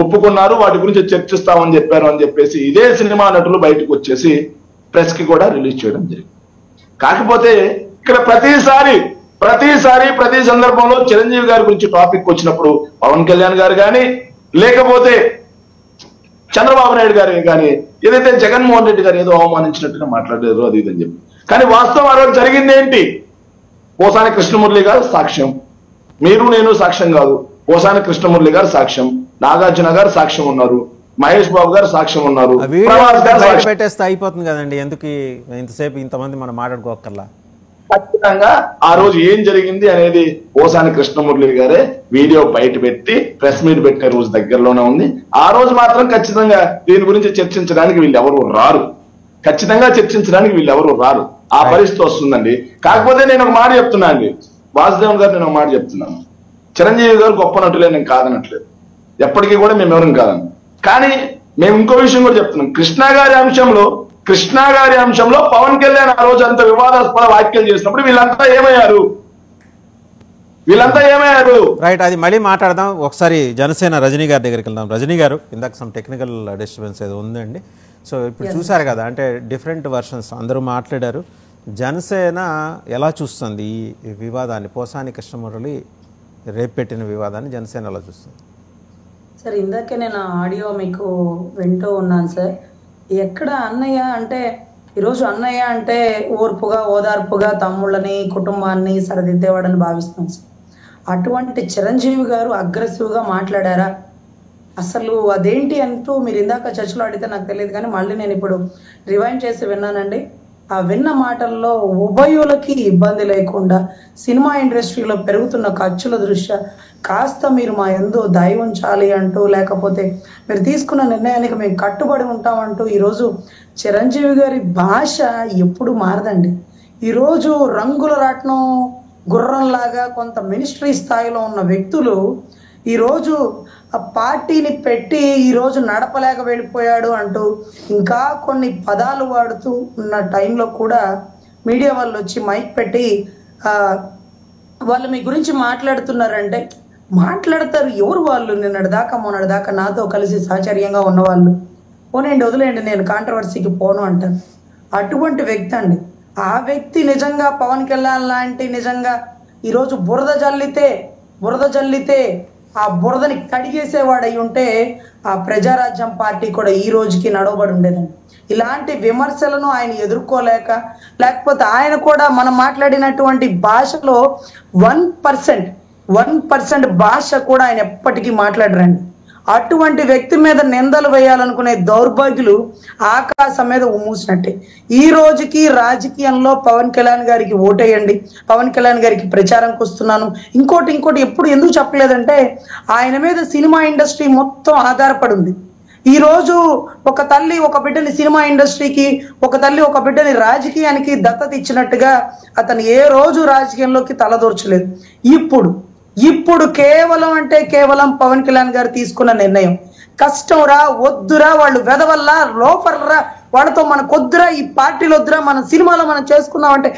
ఒప్పుకున్నారు, వాటి గురించి చర్చిస్తామని చెప్పారు అని చెప్పేసి ఇదే సినిమా నటులు బయటకు వచ్చేసి ప్రెస్ కి కూడా రిలీజ్ చేయడం జరిగింది. కాకపోతే ఇక్కడ ప్రతి సందర్భంలో చిరంజీవి గారి గురించి టాపిక్ వచ్చినప్పుడు పవన్ కళ్యాణ్ గారు కానీ లేకపోతే చంద్రబాబు నాయుడు గారు కానీ ఏదైతే జగన్మోహన్ రెడ్డి గారు ఏదో అవమానించినట్టుగా మాట్లాడారు అది ఇదని చెప్పి. కానీ వాస్తవం ఆ రోజు జరిగింది ఏంటి? పోసాని కృష్ణమురళి గారు సాక్ష్యం, మీరు నేను సాక్ష్యం కాదు, పోసాని కృష్ణమురళి గారు సాక్ష్యం, నాగార్జున గారు సాక్ష్యం ఉన్నారు, మహేష్ బాబు గారు సాక్ష్యం ఉన్నారు. పెట్టేస్తే అయిపోతుంది కదండి, ఎందుకు ఇంతసేపు ఇంతమంది మనం మాట్లాడుకోకర్లా? ఖచ్చితంగా ఆ రోజు ఏం జరిగింది అనేది పోసాని కృష్ణమురళి గారే వీడియో బయట పెట్టి ప్రెస్ మీట్ పెట్టిన రోజు దగ్గరలోనే ఉంది. ఆ రోజు మాత్రం ఖచ్చితంగా దీని గురించి చర్చించడానికి వీళ్ళెవరు రారు. ఆ పరిస్థితి వస్తుందండి. కాకపోతే నేను ఒక మాట చెప్తున్నా అండి, వాసుదేవన్ గారు, నేను ఒక మాట చెప్తున్నాను. చిరంజీవి గారు గొప్ప నటులే, నేను కాదనట్లేదు, ఎప్పటికీ కూడా మేము ఎవరం కాదని. కానీ మేము ఇంకో విషయం కూడా చెప్తున్నాం. కృష్ణ గారి అంశంలో పవన్ కళ్యాణ్ ఆ రోజు అంత వివాదాస్పద వ్యాఖ్యలు చేసినప్పుడు వీళ్ళంతా ఏమయ్యారు? రైట్, అది మళ్ళీ మాట్లాడదాం. ఒకసారి జనసేన రజనీ గారి దగ్గరికి వెళ్దాం. రజనీ గారు, ఇందాక సమ్ టెక్నికల్ డిస్టర్బెన్స్ ఏదో ఉందండి. సో ఇప్పుడు చూసారు కదా, అంటే డిఫరెంట్ వర్షన్స్ అందరూ మాట్లాడారు. జనసేన ఎలా చూస్తుంది ఈ వివాదాన్ని? పోసాని కృష్ణమురళి రేపు పెట్టిన వివాదాన్ని జనసేన ఎలా చూస్తుంది? సార్, ఇందాకే నేను ఆడియో మీకు వింటూ ఉన్నాను సార్. ఎక్కడ అన్నయ్య అంటే, ఈరోజు అన్నయ్య అంటే ఓర్పుగా ఓదార్పుగా తమ్ముళ్ళని కుటుంబాన్ని సరిదిద్దేవాడని భావిస్తాం సార్. అటువంటి చిరంజీవి గారు అగ్రెసివ్ గా మాట్లాడారా? అసలు అదేంటి అంటూ మీరు ఇందాక చర్చలో అడిగితే నాకు తెలియదు, కానీ మళ్ళీ నేను ఇప్పుడు రివైండ్ చేసి విన్నానండి. ఆ విన్న మాటల్లో ఉభయులకి ఇబ్బంది లేకుండా సినిమా ఇండస్ట్రీలో పెరుగుతున్న ఖర్చుల దృష్ట్యా కాస్త మీరు మా యందు దయ ఉంచాలి అంటూ, లేకపోతే మీరు తీసుకున్న నిర్ణయానికి మేము కట్టుబడి ఉంటామంటూ ఈరోజు చిరంజీవి గారి భాష ఎప్పుడు మారదండి. ఈరోజు రంగుల రాట్నం గుర్రంలాగా కొంత మినిస్ట్రీ స్థాయిలో ఉన్న వ్యక్తులు ఈరోజు ఆ పార్టీని పెట్టి ఈరోజు నడపలేక వెళ్ళిపోయాడు అంటూ ఇంకా కొన్ని పదాలు వాడుతూ ఉన్న టైంలో కూడా మీడియా వాళ్ళు వచ్చి మైక్ పెట్టి వాళ్ళు మీ గురించి మాట్లాడుతున్నారంటే మాట్లాడతారు. ఎవరు వాళ్ళు? మొన్నటి దాకా నాతో కలిసి సహచర్యంగా ఉన్నవాళ్ళు. పోనేండి, వదిలేండి, నేను కాంట్రవర్సీకి పోను అంటాను. అటువంటి వ్యక్తి అండి. ఆ వ్యక్తి నిజంగా పవన్ కళ్యాణ్ లాంటి నిజంగా ఈరోజు బురద జల్లితే ఆ బురదని కడిగేసేవాడు అయి ఉంటే ఆ ప్రజారాజ్యం పార్టీ కూడా ఈ రోజుకి నడవబడి ఉండేదండి. ఇలాంటి విమర్శలను ఆయన ఎదుర్కోలేక, లేకపోతే ఆయన కూడా మనం మాట్లాడినటువంటి భాషలో 1% భాష కూడా ఆయన ఎప్పటికీ మాట్లాడరండి. అటువంటి వ్యక్తి మీద నిందలు వేయాలనుకునే దౌర్భాగ్యులు ఆకాశం మీద ఉమ్మూసినట్టే. ఈ రోజుకి రాజకీయంలో పవన్ కళ్యాణ్ గారికి ఓటేయండి, పవన్ కళ్యాణ్ గారికి ప్రచారంకి వస్తున్నాను, ఇంకోటి ఎప్పుడు ఎందుకు చెప్పలేదంటే ఆయన మీద సినిమా ఇండస్ట్రీ మొత్తం ఆధారపడి ఉంది. ఈ రోజు ఒక తల్లి ఒక బిడ్డని సినిమా ఇండస్ట్రీకి, ఒక తల్లి ఒక బిడ్డని రాజకీయానికి దత్తత ఇచ్చినట్టుగా అతను ఏ రోజు రాజకీయంలోకి తలదూర్చలేదు. ఇప్పుడు కేవలం పవన్ కళ్యాణ్ గారు తీసుకున్న నిర్ణయం కష్టం రా, వద్దురా, వాళ్ళు వెదవల్లా, లోపర్రా, వాళ్ళతో మనకు వద్దురా, ఈ పార్టీలు వద్దురా, మన సినిమాలో మనం చేసుకుందాం అంటే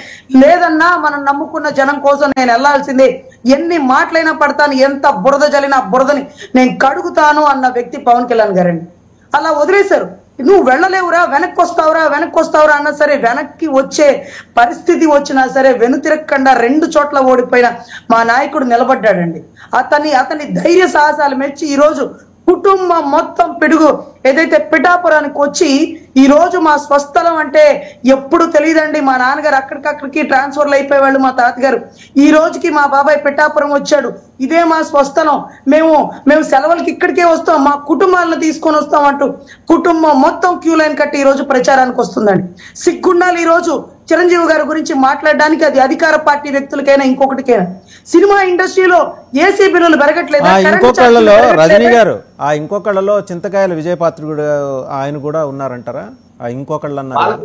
లేదన్నా, మనం నమ్ముకున్న జనం కోసం నేను వెళ్లాల్సిందే, ఎన్ని మాటలైనా పడతాను, ఎంత బురద జల్లినా బురదని నేను కడుగుతాను అన్న వ్యక్తి పవన్ కళ్యాణ్ గారండి. అలా వదిలేశారు. నువ్వు వెళ్ళలేవురా, వెనక్కి వస్తావురా అన్నా సరే, వెనక్కి వచ్చే పరిస్థితి వచ్చినా సరే వెనుతిరగకుండా 2 చోట్ల ఓడిపోయిన మా నాయకుడు నిలబడ్డాడండి. అతని ధైర్య సాహసాలు మెచ్చి ఈరోజు కుటుంబం మొత్తం ఏదైతే పిఠాపురానికి వచ్చి ఈ రోజు మా స్వస్థలం అంటే ఎప్పుడు తెలియదండి. మా నాన్నగారు అక్కడికక్కడికి ట్రాన్స్ఫర్లు అయిపోయేవాళ్ళు, మా తాతగారు. ఈ రోజుకి మా బాబాయ్ పిఠాపురం వచ్చాడు, ఇదే మా స్వస్థలం, మేము సెలవులకి ఇక్కడికే వస్తాం, మా కుటుంబాలను తీసుకొని వస్తాం అంటూ కుటుంబం మొత్తం క్యూ లైన్ కట్టి ఈ రోజు ప్రచారానికి వస్తుందండి. సిగ్గుండాలి ఈ రోజు చిరంజీవి గారి గురించి మాట్లాడడానికి, అది అధికార పార్టీ వ్యక్తులకైనా ఇంకొకటికైనా. సినిమా ఇండస్ట్రీలో ఏసీ బిల్లులు పెరగట్లేదు. ఇంకొకళ్ళలో రజనీ గారు, ఇంకొకళ్ళలో చింతకాయల విజయపాత్రుడు ఆయన కూడా ఉన్నారంటారా? ఇంకొకళ్ళు అన్నారు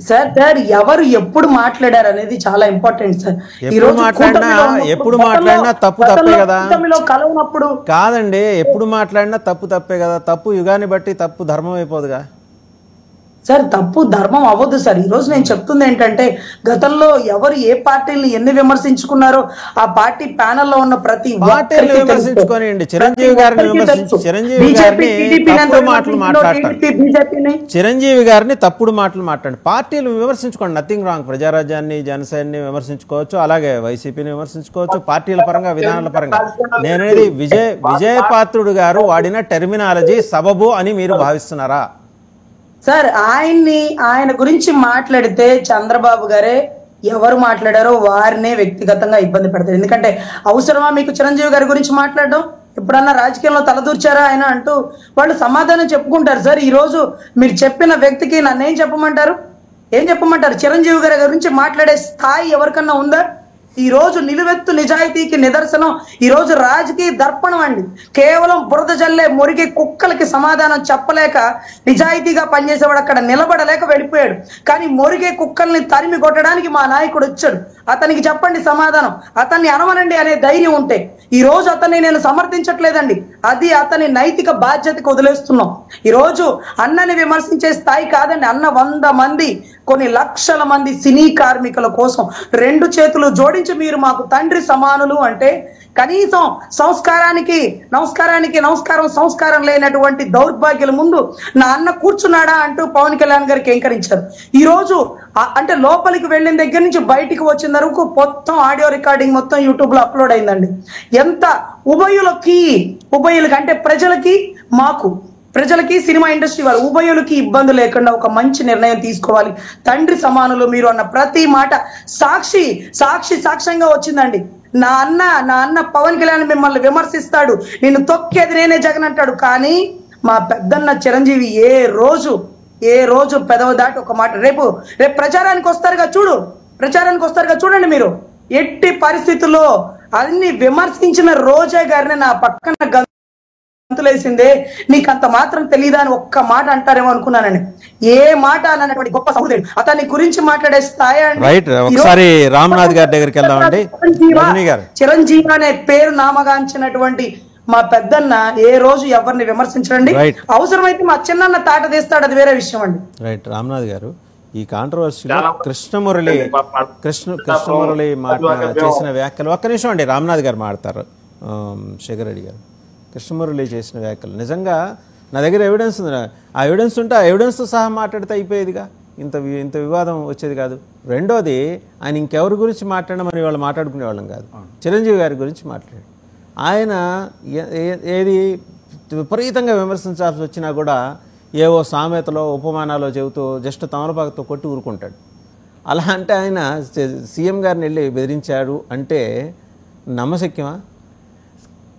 సార్ ఎవరు ఎప్పుడు మాట్లాడారు అనేది చాలా ఇంపార్టెంట్ సార్. ఎప్పుడు మాట్లాడినా తప్పు తప్పే కదా. కలవనప్పుడు కాదండి, ఎప్పుడు మాట్లాడినా తప్పే కదా. తప్పు యుగాన్ని బట్టి తప్పు ధర్మం అయిపోదుగా సార్. తప్పు ధర్మం అవ్వదు సార్. ఈ రోజు నేను చెప్తుంది ఏంటంటే, గతంలో ఎవరు ఏ పార్టీని ఎన్ని విమర్శించుకున్నారో ఆ పార్టీ ప్యానెల్లో ఉన్న ప్రతి విమర్శించుకోనివ్వండి. చిరంజీవి గారిని తప్పుడు మాటలు మాట్లాడండి, పార్టీలు విమర్శించుకోండి, నథింగ్ రాంగ్. ప్రజారాజ్యాన్ని, జనసేనని విమర్శించుకోవచ్చు, అలాగే వైసీపీని విమర్శించుకోవచ్చు, పార్టీల పరంగా, విధానాల పరంగా. నేనేది విజయపాత్రుడు గారు వాడిన టెర్మినాలజీ సబబు అని మీరు భావిస్తున్నారా? సార్ ఆయన గురించి మాట్లాడితే చంద్రబాబు గారే ఎవరు మాట్లాడారో వారినే వ్యక్తిగతంగా ఇబ్బంది పెడతారు. ఎందుకంటే అవసరమా మీకు చిరంజీవి గారి గురించి మాట్లాడడం? ఎప్పుడన్నా రాజకీయంలో తలదూర్చారా ఆయన అంటూ వాళ్ళు సమాధానం చెప్పుకుంటారు. సార్ ఈ రోజు మీరు చెప్పిన వ్యక్తికి నన్ను ఏం చెప్పమంటారు? చిరంజీవి గారి గురించి మాట్లాడే స్థాయి ఎవరికన్నా ఉందా? ఈ రోజు నిలువెత్తు నిజాయితీకి నిదర్శనం ఈ రోజు రాజకీయ దర్పణం అండి. కేవలం బురద జల్లే మురిగే కుక్కలకి సమాధానం చెప్పలేక నిజాయితీగా పనిచేసేవాడు అక్కడ నిలబడలేక వెళ్ళిపోయాడు. కానీ మురిగే కుక్కల్ని తరిమి కొట్టడానికి మా నాయకుడు వచ్చాడు. అతనికి చెప్పండి సమాధానం, అతన్ని అనవనండి అనే ధైర్యం ఉంటే. ఈ రోజు అతన్ని నేను సమర్థించట్లేదండి, అది అతని నైతిక బాధ్యతకు వదిలేస్తున్నాం. ఈ రోజు అన్నని విమర్శించే స్థాయి కాదండి. అన్న 100 మంది, కొన్ని లక్షల మంది సినీ కార్మికుల కోసం 2 చేతులు జోడించి మీరు మాకు తండ్రి సమానులు అంటే కనీసం సంస్కారం లేనటువంటి దౌర్భాగ్యుల ముందు నా అన్న కూర్చున్నాడా అంటూ పవన్ కళ్యాణ్ గారికి ఎంకరించారు. ఈ రోజు అంటే లోపలికి వెళ్ళిన దగ్గర నుంచి బయటికి వచ్చిన వరకు మొత్తం ఆడియో రికార్డింగ్ మొత్తం యూట్యూబ్ లో అప్లోడ్ అయిందండి. ఎంత ఉభయులకి అంటే ప్రజలకి సినిమా ఇండస్ట్రీ వాళ్ళు ఉభయులకి ఇబ్బంది లేకుండా ఒక మంచి నిర్ణయం తీసుకోవాలి. తండ్రి సమానులు మీరు అన్న ప్రతి మాట సాక్ష్యంగా వచ్చిందండి. నా అన్న పవన్ కళ్యాణ్ మిమ్మల్ని విమర్శిస్తాడు, నిన్ను తొక్కేది నేనే జగన్ అంటాడు. కానీ మా పెద్దన్న చిరంజీవి ఏ రోజు పెదవ దాటి ఒక మాట, రేపు ప్రచారానికి వస్తారుగా చూడండి మీరు, ఎట్టి పరిస్థితుల్లో అన్ని విమర్శించిన రోజా గారిని నా పక్కన గంతులేసిందే, నీకంత మాత్రం తెలియదా అని ఒక్క మాట అంటారేమో అనుకున్నానండి. ఏ మాట అన్నటువంటి గొప్ప సహోదరుడు, అతని గురించి మాట్లాడే స్థాయి రైట్. ఒకసారి రామ్నాథ్ గారి దగ్గరికి వెళ్దామండి. చిరంజీవి అనే పేరు నామగాంచినటువంటి మా పెద్దన్న ఏ రోజు ఎవరిని విమర్శించండి, అవసరమైతే మా చిన్న తాట తీస్తాడు, అది వేరే విషయం అండి. రైట్. రామ్నాథ్ గారు, ఈ కాంట్రవర్సీలో కృష్ణమురళి చేసిన వ్యాఖ్యలు, ఒక్క నిమిషం అండి, రామ్నాథ్ గారు మాట్లాడతారు, శేఖర్ రెడ్డి గారు. కృష్ణమురళి చేసిన వ్యాఖ్యలు నిజంగా నా దగ్గర ఎవిడెన్స్ ఉంది, ఆ ఎవిడెన్స్ ఉంటే ఆ ఎవిడెన్స్తో సహా మాట్లాడితే అయిపోయేదిగా, ఇంత వివాదం వచ్చేది కాదు. రెండోది, ఆయన ఇంకెవరి గురించి మాట్లాడమని వాళ్ళు మాట్లాడుకునేవాళ్ళం కాదు, చిరంజీవి గారి గురించి మాట్లాడాడు. ఆయన ఏది విపరీతంగా విమర్శించాల్సి వచ్చినా కూడా ఏవో సామెతలో ఉపమానాలో చెబుతూ జస్ట్ తమలపాకుతో కొట్టి ఊరుకుంటాడు. అలా అంటే ఆయన సీఎం గారిని వెళ్ళి బెదిరించాడు అంటే నమ్మశక్యమా?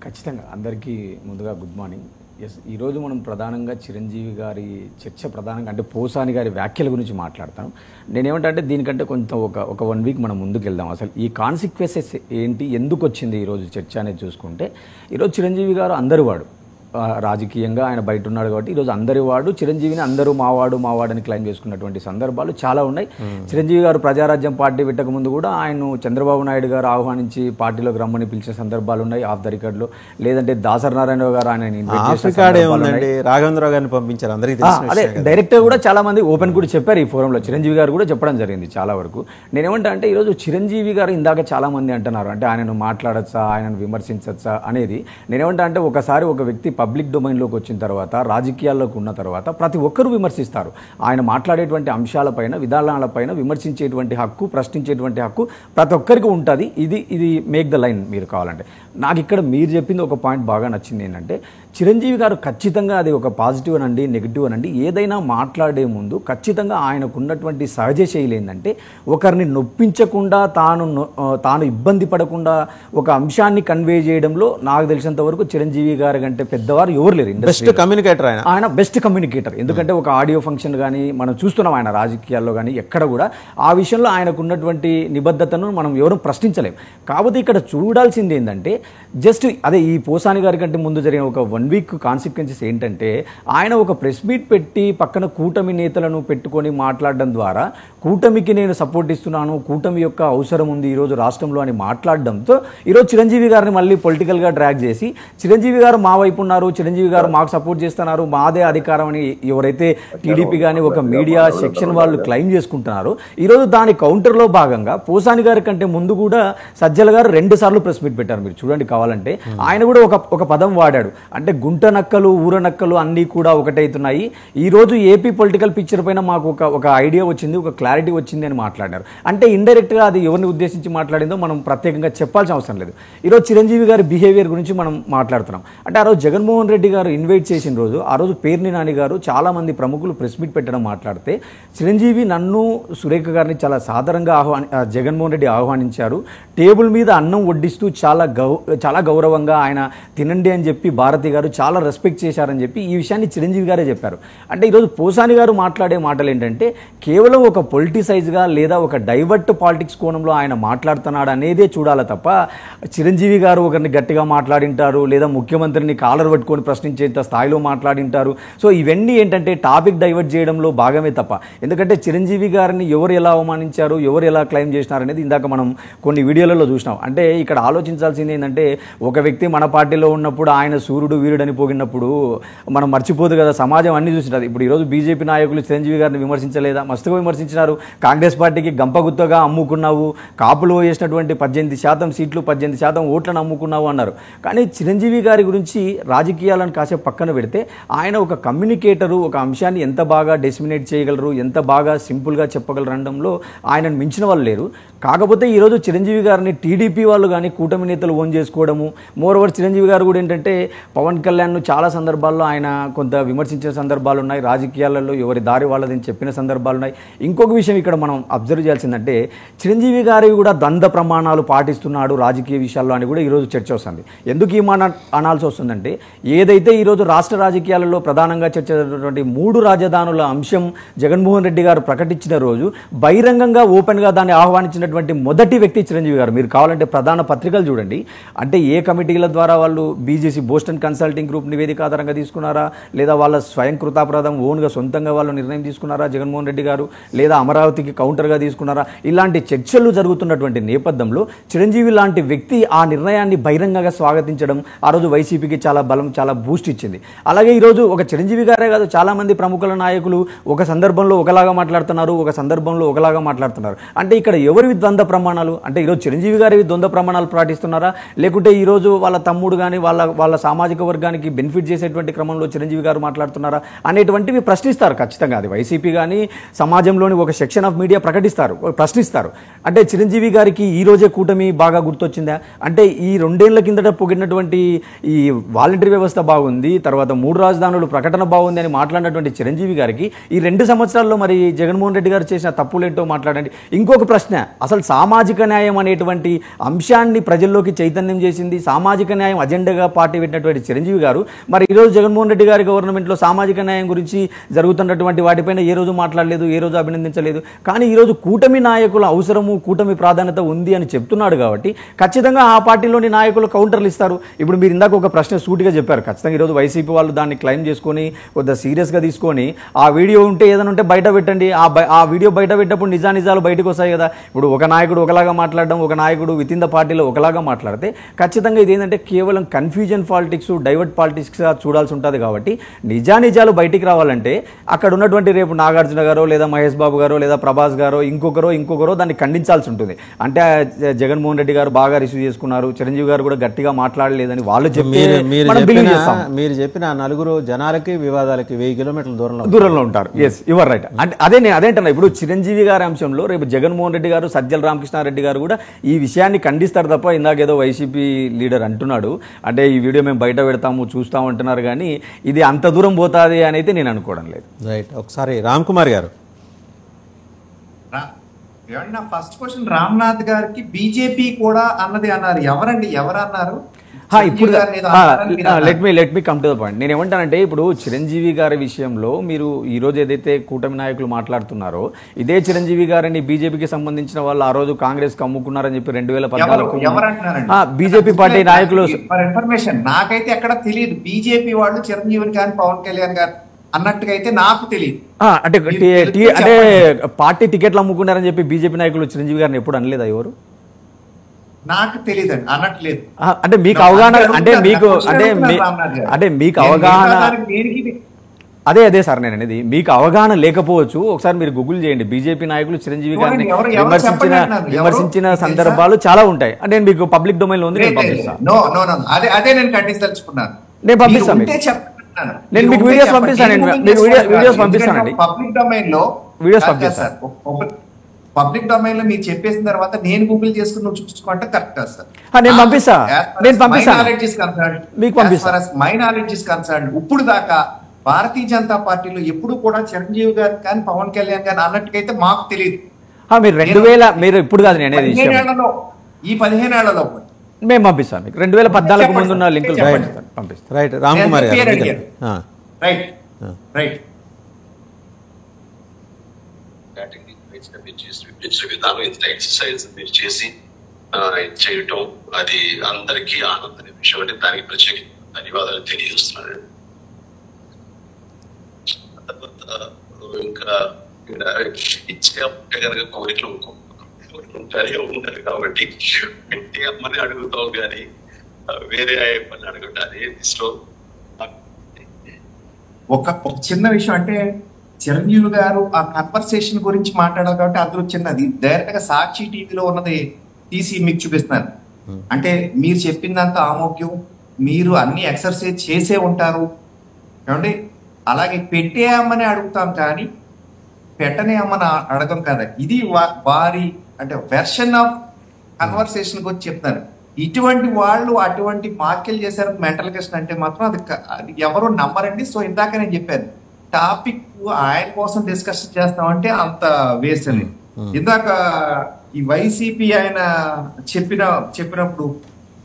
ఖచ్చితంగా. అందరికీ ముందుగా గుడ్ మార్నింగ్. ఎస్, ఈరోజు మనం ప్రధానంగా చిరంజీవి గారి చర్చ ప్రధానంగా అంటే పోసాని గారి వ్యాఖ్యల గురించి మాట్లాడతాం. నేనేమంటే దీనికంటే కొంచెం ఒక 1 వీక్ మనం ముందుకు వెళ్దాం. అసలు ఈ కాన్సిక్వెన్సెస్ ఏంటి, ఎందుకు వచ్చింది ఈరోజు చర్చ అనేది చూసుకుంటే, ఈరోజు చిరంజీవి గారు అందరి వాడు, రాజకీయంగా ఆయన బయట ఉన్నాడు కాబట్టి ఈరోజు అందరి వాడు, చిరంజీవిని అందరూ మావాడు అని క్లెయిమ్ చేసుకున్నటువంటి సందర్భాలు చాలా ఉన్నాయి. చిరంజీవి గారు ప్రజారాజ్యం పార్టీ పెట్టక ముందు కూడా ఆయన చంద్రబాబు నాయుడు గారు ఆహ్వానించి పార్టీలోకి రమ్మని పిలిచిన సందర్భాలు ఉన్నాయి ఆఫ్ ద రికార్డ్ లో. లేదంటే దాసరి నారాయణరావు గారు ఆయన రాఘవేంద్రరావు గారిని పంపించారు, అందరికీ అదే డైరెక్టర్ కూడా చాలా మంది ఓపెన్ కూడా చెప్పారు ఈ ఫోరంలో, చిరంజీవి గారు కూడా చెప్పడం జరిగింది చాలా వరకు. నేనేమంటా అంటే ఈరోజు చిరంజీవి గారు ఇందాక చాలా మంది అంటున్నారు అంటే ఆయనను మాట్లాడచ్చా, ఆయనను విమర్శించచ్చా అనేది. నేనేమంటా అంటే ఒకసారి ఒక వ్యక్తి పబ్లిక్ డొమైన్లోకి వచ్చిన తర్వాత, రాజకీయాల్లోకి ఉన్న తర్వాత ప్రతి ఒక్కరూ విమర్శిస్తారు. ఆయన మాట్లాడేటువంటి అంశాలపైన, విధానాలపైన విమర్శించేటువంటి హక్కు, ప్రశ్నించేటువంటి హక్కు ప్రతి ఒక్కరికి ఉంటుంది. ఇది మేక్ ద లైన్ మీరు కావాలంటే. నాకు ఇక్కడ మీరు చెప్పింది ఒక పాయింట్ బాగా నచ్చింది ఏంటంటే, చిరంజీవి గారు ఖచ్చితంగా అది ఒక పాజిటివ్ అనండి, నెగిటివ్ అనండి, ఏదైనా మాట్లాడే ముందు ఖచ్చితంగా ఆయనకున్నటువంటి సహజ శైలి ఏంటంటే ఒకరిని నొప్పించకుండా, తాను ఇబ్బంది పడకుండా ఒక అంశాన్ని కన్వే చేయడంలో నాకు తెలిసినంత వరకు చిరంజీవి గారి కంటే పెద్దవారు ఎవరు లేరు. బెస్ట్ కమ్యూనికేటర్ ఆయన బెస్ట్ కమ్యూనికేటర్. ఎందుకంటే ఒక ఆడియో ఫంక్షన్ కానీ మనం చూస్తున్నాం ఆయన రాజకీయాల్లో కానీ ఎక్కడ కూడా ఆ విషయంలో ఆయనకు ఉన్నటువంటి నిబద్ధతను మనం ఎవరు ప్రశ్నించలేం. కాకపోతే ఇక్కడ చూడాల్సింది ఏంటంటే జస్ట్ అదే ఈ పోసాని గారి కంటే ముందు జరిగిన ఒక 1 వీక్ కాన్సిక్వెన్సెస్ ఏంటంటే, ఆయన ఒక ప్రెస్ మీట్ పెట్టి పక్కన కూటమి నేతలను పెట్టుకొని మాట్లాడడం ద్వారా కూటమికి నేను సపోర్ట్ ఇస్తున్నాను, కూటమి యొక్క అవసరం ఉంది ఈరోజు రాష్ట్రంలో అని మాట్లాడడంతో ఈరోజు చిరంజీవి గారిని మళ్ళీ పొలిటికల్గా డ్రాగ్ చేసి, చిరంజీవి గారు మా వైపు ఉన్నారు, చిరంజీవి గారు మాకు సపోర్ట్ చేస్తున్నారు, మాదే అధికారం అని ఎవరైతే టీడీపీ కానీ ఒక మీడియా సెక్షన్ వాళ్ళు క్లెయిమ్ చేసుకుంటున్నారో, ఈరోజు దాని కౌంటర్లో భాగంగా పోసాని గారి కంటే ముందు కూడా సజ్జల గారు 2 సార్లు ప్రెస్ మీట్ పెట్టారు. మీరు చూడండి కావాలంటే, ఆయన కూడా ఒక పదం వాడాడు అంటే గుంట నక్కలు, ఊర నక్కలు అన్నీ కూడా ఒకటైతున్నాయి. ఈ రోజు ఏపీ పొలిటికల్ పిక్చర్ పైన మాకు ఒక ఐడియా వచ్చింది, ఒక క్లారిటీ వచ్చింది అని మాట్లాడారు. అంటే ఇండైరెక్ట్ గా అది ఎవరిని ఉద్దేశించి మాట్లాడిందో మనం ప్రత్యేకంగా చెప్పాల్సిన అవసరం లేదు. ఈరోజు చిరంజీవి గారి బిహేవియర్ గురించి మనం మాట్లాడుతున్నాం. అంటే ఆ రోజు జగన్మోహన్ రెడ్డి గారు ఇన్వైట్ చేసిన రోజు, ఆ రోజు పేర్ని నాని గారు చాలా మంది ప్రముఖులు ప్రెస్ మీట్ పెట్టడం మాట్లాడితే, చిరంజీవి నన్ను, సురేఖ గారిని చాలా సాధారణంగా జగన్మోహన్ రెడ్డి ఆహ్వానించారు. టేబుల్ మీద అన్నం వడ్డిస్తూ చాలా గౌరవంగా ఆయన తినండి అని చెప్పి భారతి గారు చాలా రెస్పెక్ట్ చేశారని చెప్పి ఈ విషయాన్ని చిరంజీవి గారే చెప్పారు. అంటే ఈరోజు పోసాని గారు మాట్లాడే మాటలు ఏంటంటే కేవలం ఒక పొలిటిసైజ్గా లేదా ఒక డైవర్ట్ పాలిటిక్స్ కోణంలో ఆయన మాట్లాడుతున్నాడు అనేదే చూడాలి తప్ప, చిరంజీవి గారు ఒకరిని గట్టిగా మాట్లాడింటారు లేదా ముఖ్యమంత్రిని కాలర్ పట్టుకొని ప్రశ్నించేంత స్థాయిలో మాట్లాడింటారు. సో ఇవన్నీ ఏంటంటే టాపిక్ డైవర్ట్ చేయడంలో భాగమే తప్ప, ఎందుకంటే చిరంజీవి గారిని ఎవరు ఎలా అవమానించారు, ఎవరు ఎలా క్లెయిమ్ చేసినారు అనేది ఇందాక మనం కొన్ని వీడియోలలో చూసినాం. అంటే ఇక్కడ ఆలోచించాల్సింది ఏంటంటే, ఒక వ్యక్తి మన పార్టీలో ఉన్నప్పుడు ఆయన సూర్యుడు వీరుడని పోగినప్పుడు మనం మర్చిపోదు కదా, సమాజం అన్ని చూసినది. ఇప్పుడు ఈరోజు బీజేపీ నాయకులు చిరంజీవి గారిని విమర్శించలేదా? మస్తుగా విమర్శించినారు. కాంగ్రెస్ పార్టీకి గంపగుత్తగా అమ్ముకున్నావు, కాపులు వేసినటువంటి 18% సీట్లు 18% ఓట్లను అమ్ముకున్నావు అన్నారు. కానీ చిరంజీవి గారి గురించి రాజకీయాలను కాసేపు పక్కన పెడితే ఆయన ఒక కమ్యూనికేటరు, ఒక అంశాన్ని ఎంత బాగా డెసిమినేట్ చేయగలరు, ఎంత బాగా సింపుల్గా చెప్పగలరు అనడంలో ఆయనను మించిన వాళ్ళు లేరు. కాకపోతే ఈరోజు చిరంజీవి గారిని టీడీపీ వాళ్ళు కానీ కూటమి నేతలు ఓన్ చేసుకోవడము, మోరోవర్ చిరంజీవి గారు కూడా ఏంటంటే పవన్ కళ్యాణ్ను చాలా సందర్భాల్లో ఆయన కొంత విమర్శించిన సందర్భాలు ఉన్నాయి, రాజకీయాలలో ఎవరి దారి వాళ్ళదని చెప్పిన సందర్భాలు ఉన్నాయి. ఇంకొక విషయం ఇక్కడ మనం అబ్జర్వ్ చేయాల్సిందంటే చిరంజీవి గారి కూడా ద్వంద్వ ప్రమాణాలు పాటిస్తున్నాడు రాజకీయ విషయాల్లో అని కూడా ఈరోజు చర్చ వస్తుంది. ఎందుకు ఈ మాట అనాల్సి వస్తుందంటే ఏదైతే ఈరోజు రాష్ట్ర రాజకీయాలలో ప్రధానంగా చర్చ జరిగినటువంటి 3 రాజధానుల అంశం జగన్మోహన్ రెడ్డి గారు ప్రకటించిన రోజు బహిరంగంగా ఓపెన్గా దాన్ని ఆహ్వానించినటువంటి మొదటి వ్యక్తి చిరంజీవి గారు. మీరు కావాలంటే ప్రధాన పత్రికలు చూడండి. అంటే ఏ కమిటీల ద్వారా వాళ్ళు బీజేసీ బోస్టన్ కన్సల్టింగ్ గ్రూప్ నివేదిక ఆధారంగా తీసుకున్నారా, లేదా వాళ్ళ స్వయం కృతాపరాధం ఓన్గా సొంతంగా వాళ్ళు నిర్ణయం తీసుకున్నారా జగన్మోహన్ రెడ్డి గారు, లేదా అమరావతికి కౌంటర్గా తీసుకున్నారా, ఇలాంటి చర్చలు జరుగుతున్నటువంటి నేపథ్యంలో చిరంజీవి లాంటి వ్యక్తి ఆ నిర్ణయాన్ని బహిరంగంగా స్వాగతించడం ఆ రోజు వైసీపీకి చాలా బలం, చాలా బూస్ట్ ఇచ్చింది. అలాగే ఈరోజు ఒక చిరంజీవి గారే కాదు, చాలా మంది ప్రముఖుల నాయకులు ఒక సందర్భంలో ఒకలాగా మాట్లాడుతున్నారు, ఒక సందర్భంలో ఒకలాగా మాట్లాడుతున్నారు. అంటే ఇక్కడ ఎవరివి ద్వంద్వ ప్రమాణాలు? అంటే ఈరోజు చిరంజీవి గారి ద్వంద్వ ప్రమాణాలు పాటిస్తున్నారా, లేకుంటే ఈరోజు వాళ్ళ తమ్ముడు కానీ వాళ్ళ సామాజిక వర్గానికి బెనిఫిట్ చేసేటువంటి క్రమంలో చిరంజీవి గారు మాట్లాడుతున్నారా అనేటువంటివి ప్రశ్నిస్తారు ఖచ్చితంగా. అది వైసీపీ కానీ సమాజంలోని ఒక సెక్షన్ ఆఫ్ మీడియా ప్రశ్నిస్తారు. అంటే చిరంజీవి గారికి ఈ రోజే కూటమి బాగా గుర్తొచ్చిందా? అంటే ఈ 2 ఏళ్ల కిందట పొగిడినటువంటి ఈ వాలంటరీ వ్యవస్థ బాగుంది, తర్వాత 3 రాజధానులు ప్రకటన బాగుంది అని మాట్లాడినటువంటి చిరంజీవి గారికి ఈ 2 సంవత్సరాల్లో మరి జగన్మోహన్ రెడ్డి గారు చేసిన తప్పులేంటో మాట్లాడండి. ఇంకొక ప్రశ్న, అసలు సామాజిక న్యాయం అనేటువంటి అంశాన్ని ప్రజల్లోకి చైతన్యం చేసింది, సామాజిక న్యాయం అజెండాగా పార్టీ పెట్టినటువంటి చిరంజీవి గారు మరి ఈరోజు జగన్మోహన్ రెడ్డి గారి గవర్నమెంట్లో సామాజిక న్యాయం గురించి జరుగుతున్నటువంటి వాటిపైన ఏ రోజు మాట్లాడలేదు, ఏ రోజు అభినందించలేదు. కానీ ఈరోజు కూటమి నాయకుల అవసరము, కూటమి ప్రాధాన్యత ఉంది అని చెప్తున్నాడు కాబట్టి ఖచ్చితంగా ఆ పార్టీలోని నాయకులు కౌంటర్లు ఇస్తారు. ఇప్పుడు మీరు ఇందాక ఒక ప్రశ్న సూటిగా చెప్పారు. ఖచ్చితంగా ఈరోజు వైసీపీ వాళ్ళు దాన్ని క్లైమ్ చేసుకొని కొద్దిగా సీరియస్గా తీసుకొని ఆ వీడియో ఉంటే ఏదైనా ఉంటే బయట పెట్టండి. ఆ వీడియో బయట పెట్టినప్పుడు నిజాలు బయటకు వస్తాయి కదా. ఇప్పుడు ఒక నాయకుడు ఒకలాగా మాట్లాడడం, ఒక నాయకుడు విత్ ఇన్ ద పార్టీలో ఒకలాగా మాట్లాడితే ఖచ్చితంగా ఇది ఏంటంటే కేవలం కన్ఫ్యూజన్ పాలిటిక్స్, డైవర్ట్ పాలిటిక్స్గా చూడాల్సి ఉంటుంది. కాబట్టి నిజాలు బయటికి రావాలంటే అక్కడ ఉన్నటువంటి రేపు నాగార్జున గారో లేదా మహేష్ బాబు గారో లేదా ప్రభాస్ గారో ఇంకొకరో దాన్ని ఖండించాల్సి ఉంటుంది. అంటే జగన్మోహన్ రెడ్డి గారు బాగా రిసీవ్ చేసుకున్నారు, చిరంజీవి గారు కూడా గట్టిగా మాట్లాడలేదని వాళ్ళు మీరు చెప్పిన 4 జనాలకి వివాదాలకి 1000 కిలోమీటర్ల దూరంలో ఉంటారు. Yes, your right. అంటే అదేంటన్నా ఇప్పుడు చిరంజీవి గారి అంశంలో రేపు జగన్మోహన్ రెడ్డి గారు, సజ్జల రామకృష్ణారెడ్డి గారు కూడా ఈ విషయాన్ని ఖండిస్తారు తప్ప ఇందాకేదో వైసీపీ లీడర్ అంటున్నాడు అంటే ఈ వీడియో మేము బయట పెడతాము చూస్తాము అంటున్నారు, కానీ ఇది అంత దూరం పోతుంది అని అయితే నేను అనుకోవడం లేదు. రైట్. ఒకసారి రామ్ కుమార్ గారు ఏమన్నా ఫస్ట్ క్వశ్చన్, రామ్నాథ్ గారికి బీజేపీ కూడా అన్నది అన్నారు. ఎవరు అన్నారు? ఇప్పుడు let me come to the point. నేను ఏమంటానంటే ఇప్పుడు చిరంజీవి గారి విషయంలో మీరు ఈ రోజు ఏదైతే కూటమి నాయకులు మాట్లాడుతున్నారో ఇదే చిరంజీవి గారిని బీజేపీకి సంబంధించిన వాళ్ళు ఆ రోజు కాంగ్రెస్ కు అమ్ముకున్నారని చెప్పి 2014 బీజేపీ పార్టీ నాయకులు ఇన్ఫర్మేషన్ నాకైతే ఎక్కడ తెలియదు. బీజేపీ వాళ్ళు చిరంజీవిని కానీ పవన్ కళ్యాణ్ గారు అన్నట్టుగా అయితే నాకు తెలియదు. అంటే పార్టీ టికెట్లు అమ్ముకున్నారని చెప్పి బీజేపీ నాయకులు చిరంజీవి గారిని ఎప్పుడు అనలేదా ఎవరు? నాకు తెలియదండి, అన్నట్లేదు. అంటే మీకు అవగాహన మీకు అవగాహన అదే సార్ నేను అనేది మీకు అవగాహన లేకపోవచ్చు. ఒకసారి మీరు గూగుల్ చేయండి, బీజేపీ నాయకులు చిరంజీవి గారిని విమర్శించిన సందర్భాలు చాలా ఉంటాయి. అంటే నేను మీకు పబ్లిక్ డొమైన్ లో ఉంది, నేను పంపిస్తాను. అదే నేను ఖండించదలుచుకున్నాను. నేను పంపిస్తాను, నేను మీకు వీడియోస్ పంపిస్తాను. వీడియోస్ పంపిస్తానండి, పబ్లిక్ డొమైన్ లో వీడియోస్ పంపిస్తాను. పబ్లిక్ డొమైన్ లో మీరు చెప్పేసిన తర్వాత నేను గూగుల్ చేసుకుని నువ్వు చూసుకుంటే కరెక్ట్ సార్. నేను పంపిస్తాను. మై నాలెడ్జ్ ఇస్ కన్సర్న్ ఇప్పుడు దాకా భారతీయ జనతా పార్టీలో ఎప్పుడు కూడా చిరంజీవి గారు కానీ పవన్ కళ్యాణ్ గారు అన్నట్టుకైతే మాకు తెలియదు. మీరు 2000 మీరు ఇప్పుడు కాదు నేను ఈ 15 ఏళ్లలో మేము పంపిస్తాను మీకు 2014 ముందు ఉన్న లింకులు పంపిస్తాను. రైట్. రామ్ కుమార్ గారు రైట్. విధానం ఇంత ఎక్సర్సైజ్ మీరు చేసి చేయటం అది అందరికీ ఆనందమైన విషయం అంటే దానికి ప్రత్యేక ధన్యవాదాలు తెలియజేస్తున్నాను. ఇంకా ఇచ్చే అమ్మ కనుక కోరికలు ఉంటారే ఉంటారు కాబట్టి పెట్టే అమ్మని అడుగుతాం కానీ వేరే అమ్మని అడగటాన్ని దిశలో ఒక చిన్న విషయం అంటే చిరంజీవి గారు ఆ కన్వర్సేషన్ గురించి మాట్లాడాలి కాబట్టి అందులో చిన్నది డైరెక్ట్ గా సాక్షి టీవీలో ఉన్నది తీసి మీకు చూపిస్తున్నాను. అంటే మీరు చెప్పిందంతా ఆమోగ్యం, మీరు అన్ని ఎక్సర్సైజ్ చేసే ఉంటారు ఏమండి. అలాగే పెట్టే అమ్మని అడుగుతాం కానీ పెట్టనే అమ్మని అడగం కదా. ఇది వారి అంటే వెర్షన్ ఆఫ్ కన్వర్సేషన్ గురించి చెప్తాను. ఇటువంటి వాళ్ళు అటువంటి వ్యాఖ్యలు చేశారు మెంటల్ క్వశ్చన్ అంటే మాత్రం అది ఎవరు నమ్మరండి. సో ఇందాక నేను చెప్పాను టాపిక్ ఆయన కోసం డిస్కషన్ చేస్తామంటే అంత వేస్ట్ అని. ఇందాక ఈ వైసీపీ ఆయన చెప్పినప్పుడు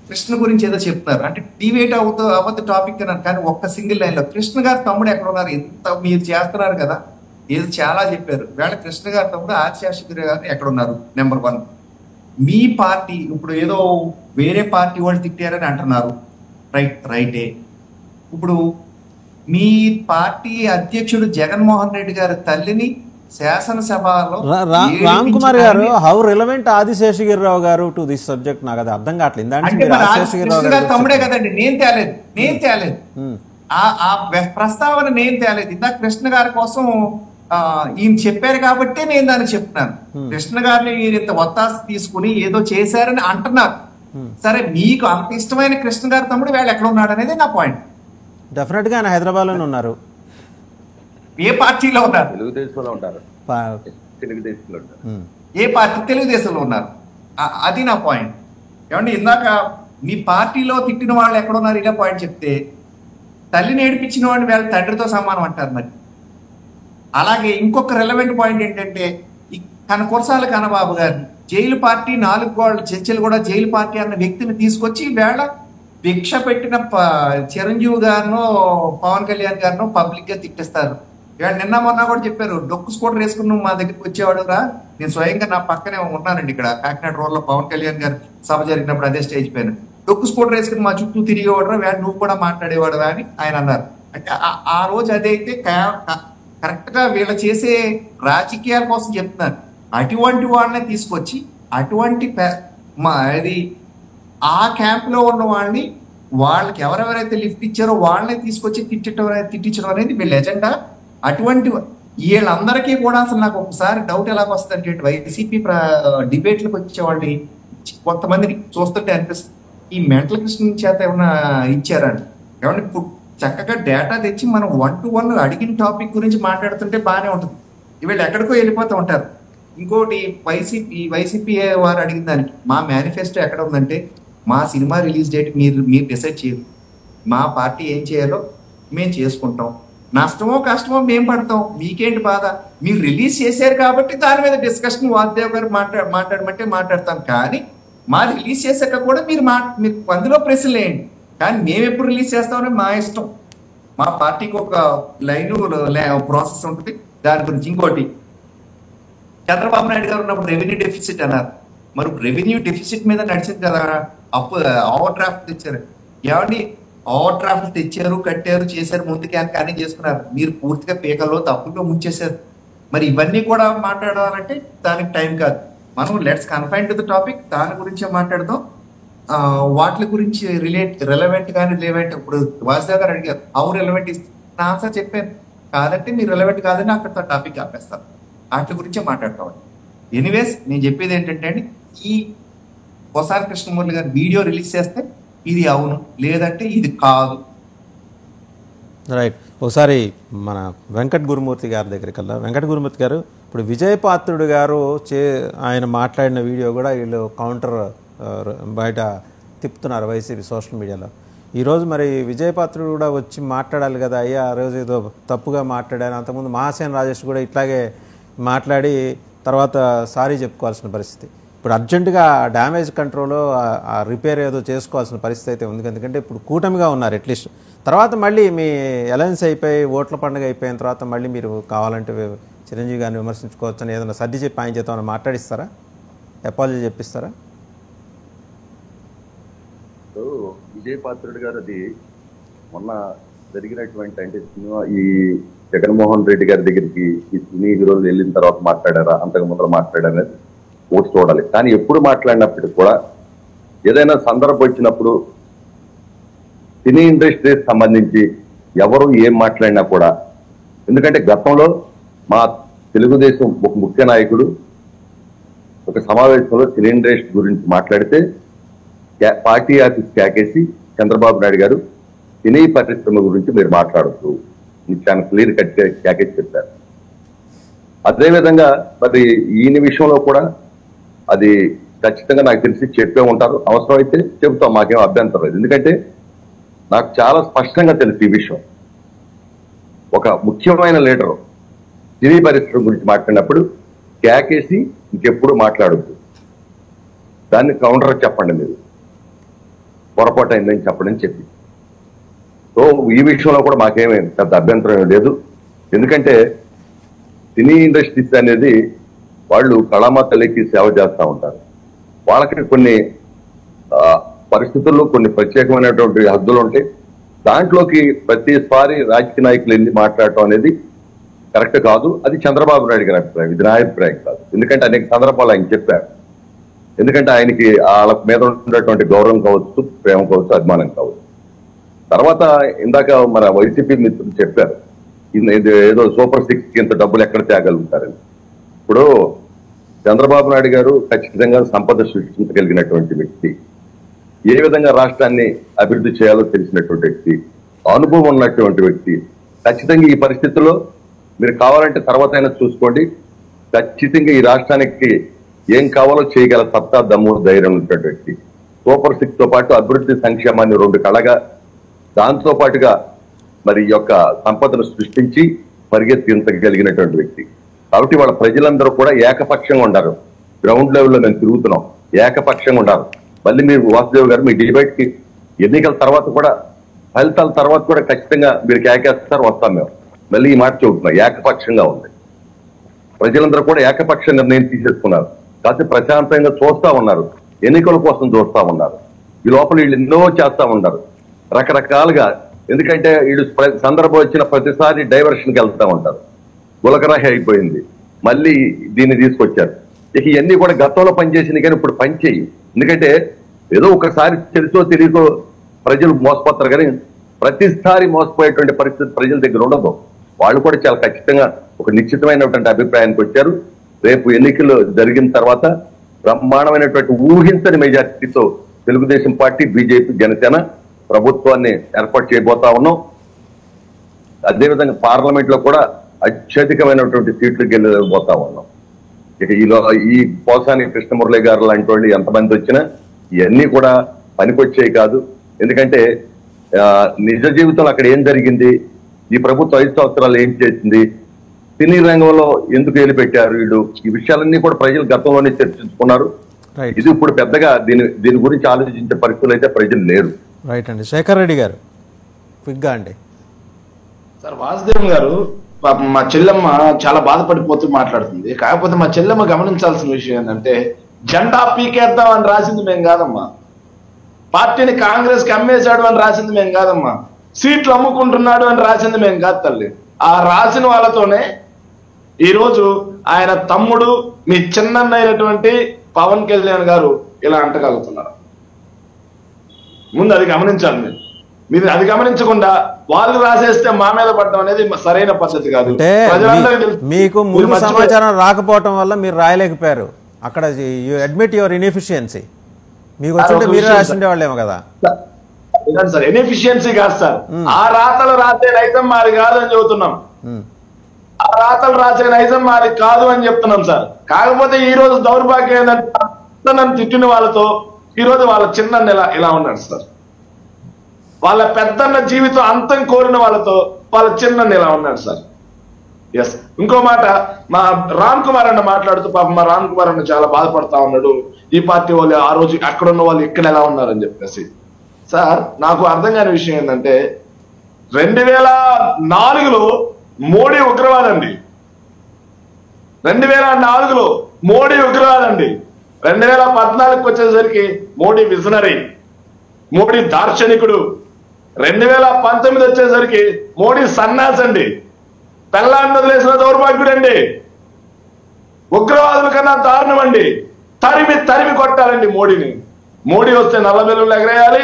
కృష్ణ గురించి ఏదో చెప్తున్నారు, అంటే డిబేట్ అవ్వద్దు టాపిక్ అన్నారు. కానీ ఒక్క సింగిల్ లైన్ లో కృష్ణ గారు తమ్ముడు ఎక్కడ ఉన్నారు, ఎంత మీరు చేస్తున్నారు కదా, ఏదో చాలా చెప్పారు. వేళ కృష్ణ గారి తమ్ముడు ఆదిశేషగిరి గారు ఎక్కడ ఉన్నారు? నెంబర్ 1. మీ పార్టీ ఇప్పుడు ఏదో వేరే పార్టీ వాళ్ళు తిట్టారని అంటున్నారు, రైటే. ఇప్పుడు మీ పార్టీ అధ్యక్షుడు జగన్మోహన్ రెడ్డి గారి తల్లిని శాసనసభలో రామ్ కుమార్ గారు, హౌ రిలవెంట్ ఆదిశేషగిరిరావు గారు టు దిస్ సబ్జెక్ట్? నాకు అది అర్థం కావట్లేదు. తమ్ముడే కదండి, నేను తేలేదు ఆ ప్రస్తావన, నేను తేలేదు. ఇందాక కృష్ణ గారి కోసం ఈయన చెప్పారు కాబట్టి నేను దాన్ని చెప్తున్నాను. కృష్ణ గారిని మీరు ఇంత ఒత్తాస తీసుకుని ఏదో చేశారని అంటున్నారు. సరే, మీకు అంత ఇష్టమైన కృష్ణ గారి తమ్ముడు వేళ ఎక్కడ ఉన్నాడు అనేది నా పాయింట్. డెఫినెట్ గా ఆయన హైదరాబాద్ లోనే ఉన్నారు. ఏ పార్టీలో ఉన్నారు? తెలుగుదేశంలో ఉంటారు. తెలుగుదేశంలో ఉంటారు. ఏ పార్టీ? తెలుగుదేశంలో ఉన్నారు. అది నా పాయింట్. ఏమంటే ఇందాక మీ పార్టీలో తిట్టిన వాళ్ళు ఎక్కడ ఉన్నారు ఇలా పాయింట్ చెప్తే, తల్లిని ఏడిపించిన వాడిని వీళ్ళ తండ్రితో సమానం అంటారు. మరి అలాగే ఇంకొక రెలవెంట్ పాయింట్ ఏంటంటే, ఈ కురసాల కన్నబాబు గారిని జైలు పార్టీ 4 గోళ్ళ చర్చలు కూడా జైలు పార్టీ అన్న వ్యక్తిని తీసుకొచ్చి వేళ భిక్ష పెట్టిన చిరంజీవి గారినో పవన్ కళ్యాణ్ గారినో పబ్లిక్ గా తిట్టిస్తారు. నిన్న మొన్న కూడా చెప్పారు, డొక్కు స్కూటర్ వేసుకుని మా దగ్గరికి వచ్చేవాడు రా, నేను స్వయంగా నా పక్కనే ఉన్నానండి ఇక్కడ కాకినాడ రోడ్ లో పవన్ కళ్యాణ్ గారు సభ జరిగినప్పుడు అదే స్టేజ్ పైన డొక్కు స్కూటర్ వేసుకుని మా చుట్టూ తిరిగేవాడు రా, వేడు నువ్వు కూడా మాట్లాడేవాడు అని ఆయన అన్నారు. అంటే ఆ రోజు అదైతే కరెక్ట్ గా వీళ్ళ చేసే రాజకీయాల కోసం చెప్తున్నారు. అటువంటి వాళ్ళని తీసుకొచ్చి అటువంటి అది ఆ క్యాంప్ లో ఉన్న వాళ్ళని, వాళ్ళకి ఎవరెవరైతే లిఫ్ట్ ఇచ్చారో వాళ్ళని తీసుకొచ్చి తిట్టించడం అనేది వీళ్ళ ఎజెండా. అటువంటి వీళ్ళందరికీ కూడా అసలు నాకు ఒకసారి డౌట్ ఎలాగొస్తుంది అంటే, వైసీపీ డిబేట్లకు వచ్చే వాళ్ళని కొంతమందిని చూస్తుంటే అనిపిస్తుంది, ఈ మెంటల్ కృష్ణ చేత ఏమన్నా ఇచ్చారని. ఏమన్నా ఇప్పుడు చక్కగా డేటా తెచ్చి మనం 1-to-1 అడిగిన టాపిక్ గురించి మాట్లాడుతుంటే బాగానే ఉంటుంది. వీళ్ళు ఎక్కడికో వెళ్ళిపోతూ ఉంటారు. ఇంకోటి వైసీపీ వారు అడిగిన దానికి మా మేనిఫెస్టో ఎక్కడ ఉందంటే, మా సినిమా రిలీజ్ డేట్ మీరు డిసైడ్ చేయరు, మా పార్టీ ఏం చేయాలో మేము చేసుకుంటాం, నష్టమో కష్టమో మేము పడతాం, మీకేంటి బాధ, మీరు రిలీజ్ చేశారు కాబట్టి దాని మీద డిస్కషన్ వాసుదేవ్ గారు మాట్లాడమంటే మాట్లాడతాం. కానీ మా రిలీజ్ చేశాక కూడా మీరు అందులో ప్రశ్నలు వేయండి, కానీ మేము ఎప్పుడు రిలీజ్ చేస్తామని మా ఇష్టం. మా పార్టీకి ఒక లైన్ ప్రాసెస్ ఉంటుంది దాని గురించి. ఇంకోటి, చంద్రబాబు నాయుడు గారు ఉన్నప్పుడు రెవెన్యూ డెఫిసిట్ అన్నారు. మరి రెవెన్యూ డెఫిసిట్ మీద నడిచింది కదా, ఓవర్ డ్రాఫ్ట్ తెచ్చారు. ఏమండి, ఓవర్ డ్రాఫ్ట్ తెచ్చారు, కట్టారు, చేశారు, ముందుకి అన్ని చేసుకున్నారు. మీరు పూర్తిగా పీకల్లో తప్పుగా ముంచేశారు. మరి ఇవన్నీ కూడా మాట్లాడాలంటే దానికి టైం కాదు. మనం let's confine to the topic, దాని గురించే మాట్లాడదాం. వాటి గురించి రిలవెంట్ కానీ రిలవెంట్, ఇప్పుడు వాసుదేవ్ గారు అడిగారు హౌ రిలవెంట్ నా ఆన్సర్ చెప్పాను. కాదంటే మీరు రిలవెంట్ కాదని అక్కడ టాపిక్ ఆపేస్తారు, వాటి గురించే మాట్లాడతాం. ఎనీవేస్, నేను చెప్పేది ఏంటంటే అండి, ఈ కొసారి కృష్ణమూర్తి గారు వీడియో రిలీజ్ చేస్తే ఇది అవును, లేదంటే ఇది కాదు. రైట్. ఒకసారి మన వెంకట్ గురుమూర్తి గారి దగ్గరికి వెళ్దాం. వెంకట గురుమూర్తి గారు, ఇప్పుడు విజయపాత్రుడు గారు ఆయన మాట్లాడిన వీడియో కూడా వీళ్ళు కౌంటర్ బయట తిప్పుతున్నారు వైసీపీ సోషల్ మీడియాలో. ఈరోజు మరి విజయపాత్రుడు కూడా వచ్చి మాట్లాడాలి కదా, అయ్యా ఆ రోజు ఏదో తప్పుగా మాట్లాడాను, అంతకుముందు మహాసేన రాజేష్ కూడా ఇట్లాగే మాట్లాడి తర్వాత సారీ చెప్పుకోవాల్సిన పరిస్థితి. ఇప్పుడు అర్జెంటుగా డ్యామేజ్ కంట్రోల్ ఆ రిపేర్ ఏదో చేసుకోవాల్సిన పరిస్థితి అయితే ఉంది. ఎందుకంటే ఇప్పుడు కూటమిగా ఉన్నారు అట్లీస్ట్. తర్వాత మళ్ళీ మీ అలయన్స్ అయిపోయి ఓట్ల పండుగ అయిపోయిన తర్వాత మళ్ళీ మీరు కావాలంటే చిరంజీవి గారిని విమర్శించుకోవచ్చని ఏదైనా సర్ది చెప్పి ఆయన చేత ఏమైనా మాట్లాడిస్తారా, అపాలజీ చెప్పిస్తారా? విజయపాత్రుడు గారు అది మొన్న జరిగినటువంటి అంటే సినిమా ఈ జగన్మోహన్ రెడ్డి గారి దగ్గరికి ఈ సినీ హీరోలు వెళ్ళిన తర్వాత మాట్లాడారా, అంతకు ముందర మాట్లాడారా ఓటు చూడాలి. కానీ ఎప్పుడు మాట్లాడినప్పటికీ కూడా ఏదైనా సందర్భం వచ్చినప్పుడు సినీ ఇండస్ట్రీకి సంబంధించి ఎవరు ఏం మాట్లాడినా కూడా, ఎందుకంటే గతంలో మా తెలుగుదేశం ఒక ముఖ్య నాయకుడు ఒక సమావేశంలో సినీ ఇండస్ట్రీ గురించి మాట్లాడితే పార్టీ ఆఫీస్ క్యాకేసి చంద్రబాబు నాయుడు గారు సినీ పరిశ్రమ గురించి మీరు మాట్లాడద్దు చాలా క్లియర్ కట్ క్యాకేసి చెప్పారు. అదేవిధంగా మరి ఈయన విషయంలో కూడా అది ఖచ్చితంగా నాకు తెలిసి చెప్పే ఉంటారు, అవసరమైతే చెబుతాం, మాకేం అభ్యంతరం లేదు. ఎందుకంటే నాకు చాలా స్పష్టంగా తెలుసు ఈ విషయం. ఒక ముఖ్యమైన లీడరు సినీ పరిశ్రమ గురించి మాట్లాడినప్పుడు కేకేసి ఇంకెప్పుడు మాట్లాడద్దు, దాన్ని కౌంటర్ చెప్పండి, మీరు పొరపాటు అయిందని చెప్పండి అని చెప్పి. సో ఈ విషయంలో కూడా మాకేమీ పెద్ద అభ్యంతరం లేదు. ఎందుకంటే సినీ ఇండస్ట్రీస్ అనేది వాళ్ళు కళామా తల్లికి సేవ చేస్తూ ఉంటారు. వాళ్ళకి కొన్ని పరిస్థితుల్లో కొన్ని ప్రత్యేకమైనటువంటి హద్దులు ఉంటాయి. దాంట్లోకి ప్రతిసారి రాజకీయ నాయకులు వెళ్ళి మాట్లాడటం అనేది కరెక్ట్ కాదు. అది చంద్రబాబు నాయుడు గారి అభిప్రాయం, ఇది నా అభిప్రాయం కాదు. ఎందుకంటే అనేక సందర్భాలు ఆయన చెప్పారు. ఎందుకంటే ఆయనకి వాళ్ళ మీద ఉన్నటువంటి గౌరవం కావచ్చు, ప్రేమ కావచ్చు, అభిమానం కావచ్చు. తర్వాత ఇందాక మన వైసీపీ మిత్రులు చెప్పారు, ఇది ఏదో సూపర్ 6కి ఇంత డబ్బులు ఎక్కడ తేగలుగుతారని. ఇప్పుడు చంద్రబాబు నాయుడు గారు ఖచ్చితంగా సంపద సృష్టించగలిగినటువంటి వ్యక్తి, ఏ విధంగా రాష్ట్రాన్ని అభివృద్ధి చేయాలో తెలిసినటువంటి వ్యక్తి, అనుభవం ఉన్నటువంటి వ్యక్తి. ఖచ్చితంగా ఈ పరిస్థితుల్లో మీరు కావాలంటే తర్వాత అయినా చూసుకోండి, ఖచ్చితంగా ఈ రాష్ట్రానికి ఏం కావాలో చేయగల సత్తా, దమ్ము, ధైర్యం ఉన్నటువంటి వ్యక్తి. సూపర్ 6 తో పాటు అభివృద్ధి సంక్షేమాన్ని 2 కళగా, దాంతో పాటుగా మరి ఈ యొక్క సంపదను సృష్టించి పరిగెత్తించగలిగినటువంటి వ్యక్తి. కాబట్టి వాళ్ళ ప్రజలందరూ కూడా ఏకపక్షంగా ఉండారు. గ్రౌండ్ లెవెల్లో మేము తిరుగుతున్నాం, ఏకపక్షంగా ఉండారు. మళ్ళీ మీరు వాసుదేవ్ గారు మీ డిబేట్ కి ఎన్నికల తర్వాత కూడా, ఫలితాల తర్వాత కూడా ఖచ్చితంగా మీరు కేకేస్తారు, వస్తాం మేము. మళ్ళీ ఈ మాట చెబుతున్నాం, ఏకపక్షంగా ఉంది. ప్రజలందరూ కూడా ఏకపక్ష నిర్ణయం తీసేసుకున్నారు. కాకపోతే ప్రశాంతంగా చూస్తా ఉన్నారు, ఎన్నికల కోసం చూస్తా ఉన్నారు. ఈ లోపల వీళ్ళు ఎన్నో చేస్తా ఉన్నారు రకరకాలుగా. ఎందుకంటే వీళ్ళు సందర్భం వచ్చిన ప్రతిసారి డైవర్షన్కి వెళ్తా ఉంటారు. గులకరాహి అయిపోయింది, మళ్ళీ దీన్ని తీసుకొచ్చారు. ఇక ఇవన్నీ కూడా గతంలో పనిచేసింది కానీ ఇప్పుడు పనిచేయి. ఎందుకంటే ఏదో ఒకసారి తెలుసో తెలియకో ప్రజలు మోసపోతారు, కానీ ప్రతిసారి మోసపోయేటువంటి పరిస్థితి ప్రజల దగ్గర ఉండదు. వాళ్ళు కూడా చాలా ఖచ్చితంగా ఒక నిశ్చితమైనటువంటి అభిప్రాయానికి వచ్చారు. రేపు ఎన్నికలు జరిగిన తర్వాత బ్రహ్మాండమైనటువంటి ఊహించని మెజార్టీతో తెలుగుదేశం పార్టీ, బీజేపీ, జనసేన ప్రభుత్వాన్ని ఏర్పాటు చేయబోతా ఉన్నాం. అదేవిధంగా పార్లమెంట్ లో కూడా అత్యధికమైనటువంటి సీట్లు గెలబోతా ఉన్నాం. ఇక ఈ పోసాని కృష్ణమురళి గారు లాంటి వాళ్ళు ఎంతమంది వచ్చినా ఇవన్నీ కూడా పనికొచ్చేవి కాదు. ఎందుకంటే నిజ జీవితంలో అక్కడ ఏం జరిగింది, ఈ ప్రభుత్వం 5 సంవత్సరాలు ఏం చేసింది, సినీ రంగంలో ఎందుకు ఏలు పెట్టారు వీళ్ళు, ఈ విషయాలన్నీ కూడా ప్రజలు గతంలోనే చర్చించుకున్నారు. ఇది ఇప్పుడు పెద్దగా దీని గురించి ఆలోచించే పరిస్థితులు అయితే ప్రజలు లేరు. రైట్ అండి. శేఖర్ రెడ్డి గారు క్విక్గా అండి. సార్ వాసుదేవ్ గారు, మా చెల్లెమ్మ చాలా బాధపడిపోతూ మాట్లాడుతుంది. కాకపోతే మా చెల్లెమ్మ గమనించాల్సిన విషయం ఏంటంటే, జెండా పీకేద్దాం అని రాసింది మేము కాదమ్మా, పార్టీని కాంగ్రెస్ కి అమ్మేశాడు అని రాసింది మేము కాదమ్మా, సీట్లు అమ్ముకుంటున్నాడు అని రాసింది మేము కాదు తల్లి. ఆ రాసిన వాళ్ళతోనే ఈరోజు ఆయన తమ్ముడు, మీ చిన్నన్న అయినటువంటి పవన్ కళ్యాణ్ గారు ఇలా అంటగలుగుతున్నారు. ముందు అది గమనించాలి. మీరు అది గమనించకుండా వాళ్ళు రాసేస్తే మా మీద పడడం అనేది సరైన పద్ధతి కాదు. మీకు ముందు సమాచారం రాకపోవటం వల్ల మీరు రాయలేకపోయారు. అక్కడ యు అడ్మిట్ యువర్ ఇన్ఎఫిషియన్సీ. మీకు వచ్చి మీరు రాసిండే వాళ్ళేమో కదా సార్. ఇన్ఎఫిషియన్సీ కాదు సార్, ఆ రాతలు రాసే నైజం మాది కాదు అని చెబుతున్నాం. ఆ రాతలు రాసే నైజం మాది కాదు అని చెప్తున్నాం సార్. కాకపోతే ఈ రోజు దౌర్భాగ్యం ఏంటంటే, నన్ను తిట్టిన వాళ్ళతో ఈ రోజు వాళ్ళ చిన్న ఇలా ఉన్నాడు సార్. వాళ్ళ పెద్దన్న జీవితం అంతం కోరిన వాళ్ళతో వాళ్ళ చిన్న ఇలా ఉన్నాడు సార్. ఎస్. ఇంకో మాట, మా రామ్ కుమార్ అన్న మాట్లాడుతూ పాపం మా రామ్ కుమార్ అన్న చాలా బాధపడతా ఉన్నాడు, ఈ పార్టీ వాళ్ళు ఆ రోజు అక్కడ ఉన్న వాళ్ళు ఇక్కడ ఎలా ఉన్నారని చెప్పేసి. సార్ నాకు అర్థం కాని విషయం ఏంటంటే, 2004లో మోడీ ఉగ్రవాదండి, 2004లో మోడీ ఉగ్రవాదండి, 2014కి వచ్చేసరికి మోడీ విజనరీ, మోడీ దార్శనికుడు, 2019 వచ్చేసరికి మోడీ సన్నాస్ అండి, పెళ్ళాన్ని వదిలేసిన దౌర్భాగ్యుడు అండి, ఉగ్రవాదుల కన్నా దారుణం అండి. తరిమి కొట్టాలండి మోడీని. మోడీ వస్తే నల్ల బెల్లులు ఎగరేయాలి.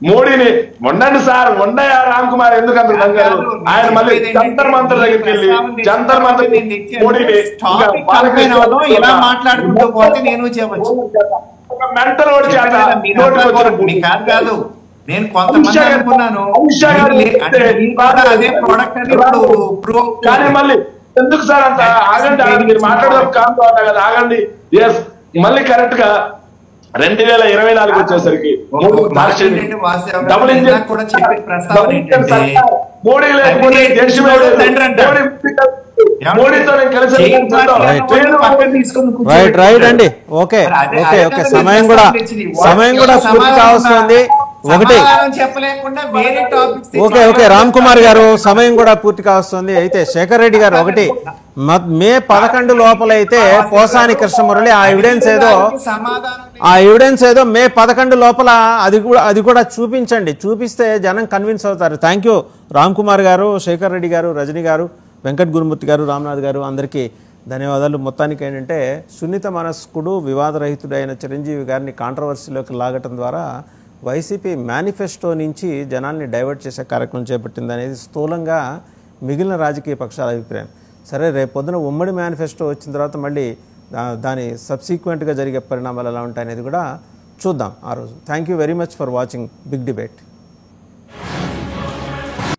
మోడీని వండండి సార్, వండయా రామ్ కుమార్, ఎందుకంత ఆయన మళ్ళీ జంతర్ మంతర్ దగ్గరికి వెళ్ళి జంతర్ మంతర్ మోడీని ఇలా మాట్లాడుకుంటూ పోతే నేను మెంటల్ కాదు. నేను కొంతమంది అనుకున్నాను అదే ప్రోడక్ట్ అని కానీ మళ్ళీ ఎందుకు సార్ అంత ఆగండి, మీరు మాట్లాడదాం కాదు కదా, ఆగండి. ఎస్, మళ్ళీ కరెక్ట్ గా 2024 వచ్చేసరికి మోడీ లేకపోతే దేశమే లేదు. మోడీతో నేను కలిసి రైట్ అండి. ఓకే సమయం కూడా పూర్తి కావస్తుంది. ఒకటి చెప్పలేకుండా వేరే టాపిక్స్ ఓకే రామ్ కుమార్ గారు సమయం కూడా పూర్తి కావస్తుంది. అయితే శేఖర్ రెడ్డి గారు ఒకటి మే 11 లోపలైతే పోసాని కృష్ణమురళి ఆ ఎవిడెన్స్ ఏదో మే 11 లోపల అది కూడా చూపిస్తే జనం కన్విన్స్ అవుతారు. థ్యాంక్ యూ రామ్ కుమార్ గారు, శేఖర్ రెడ్డి గారు, రజనీ గారు, వెంకట్ గురుమూర్తి గారు, రామ్నాథ్ గారు, అందరికీ ధన్యవాదాలు. మొత్తానికి ఏంటంటే సున్నిత మనస్కుడు వివాదరహితుడైన చిరంజీవి గారిని కాంట్రవర్సీలోకి లాగటం ద్వారా వైసీపీ మేనిఫెస్టో నుంచి జనాల్ని డైవర్ట్ చేసే కార్యక్రమం చేపట్టింది అనేది స్థూలంగా మిగిలిన రాజకీయ పక్షాల అభిప్రాయం. సరే, రేపు పొద్దున ఉమ్మడి మేనిఫెస్టో వచ్చిన తర్వాత మళ్ళీ దాని సబ్సిక్వెంట్గా జరిగే పరిణామాలు ఎలా ఉంటాయనేది కూడా చూద్దాం ఆ రోజు. Thank you very much for watching big debate.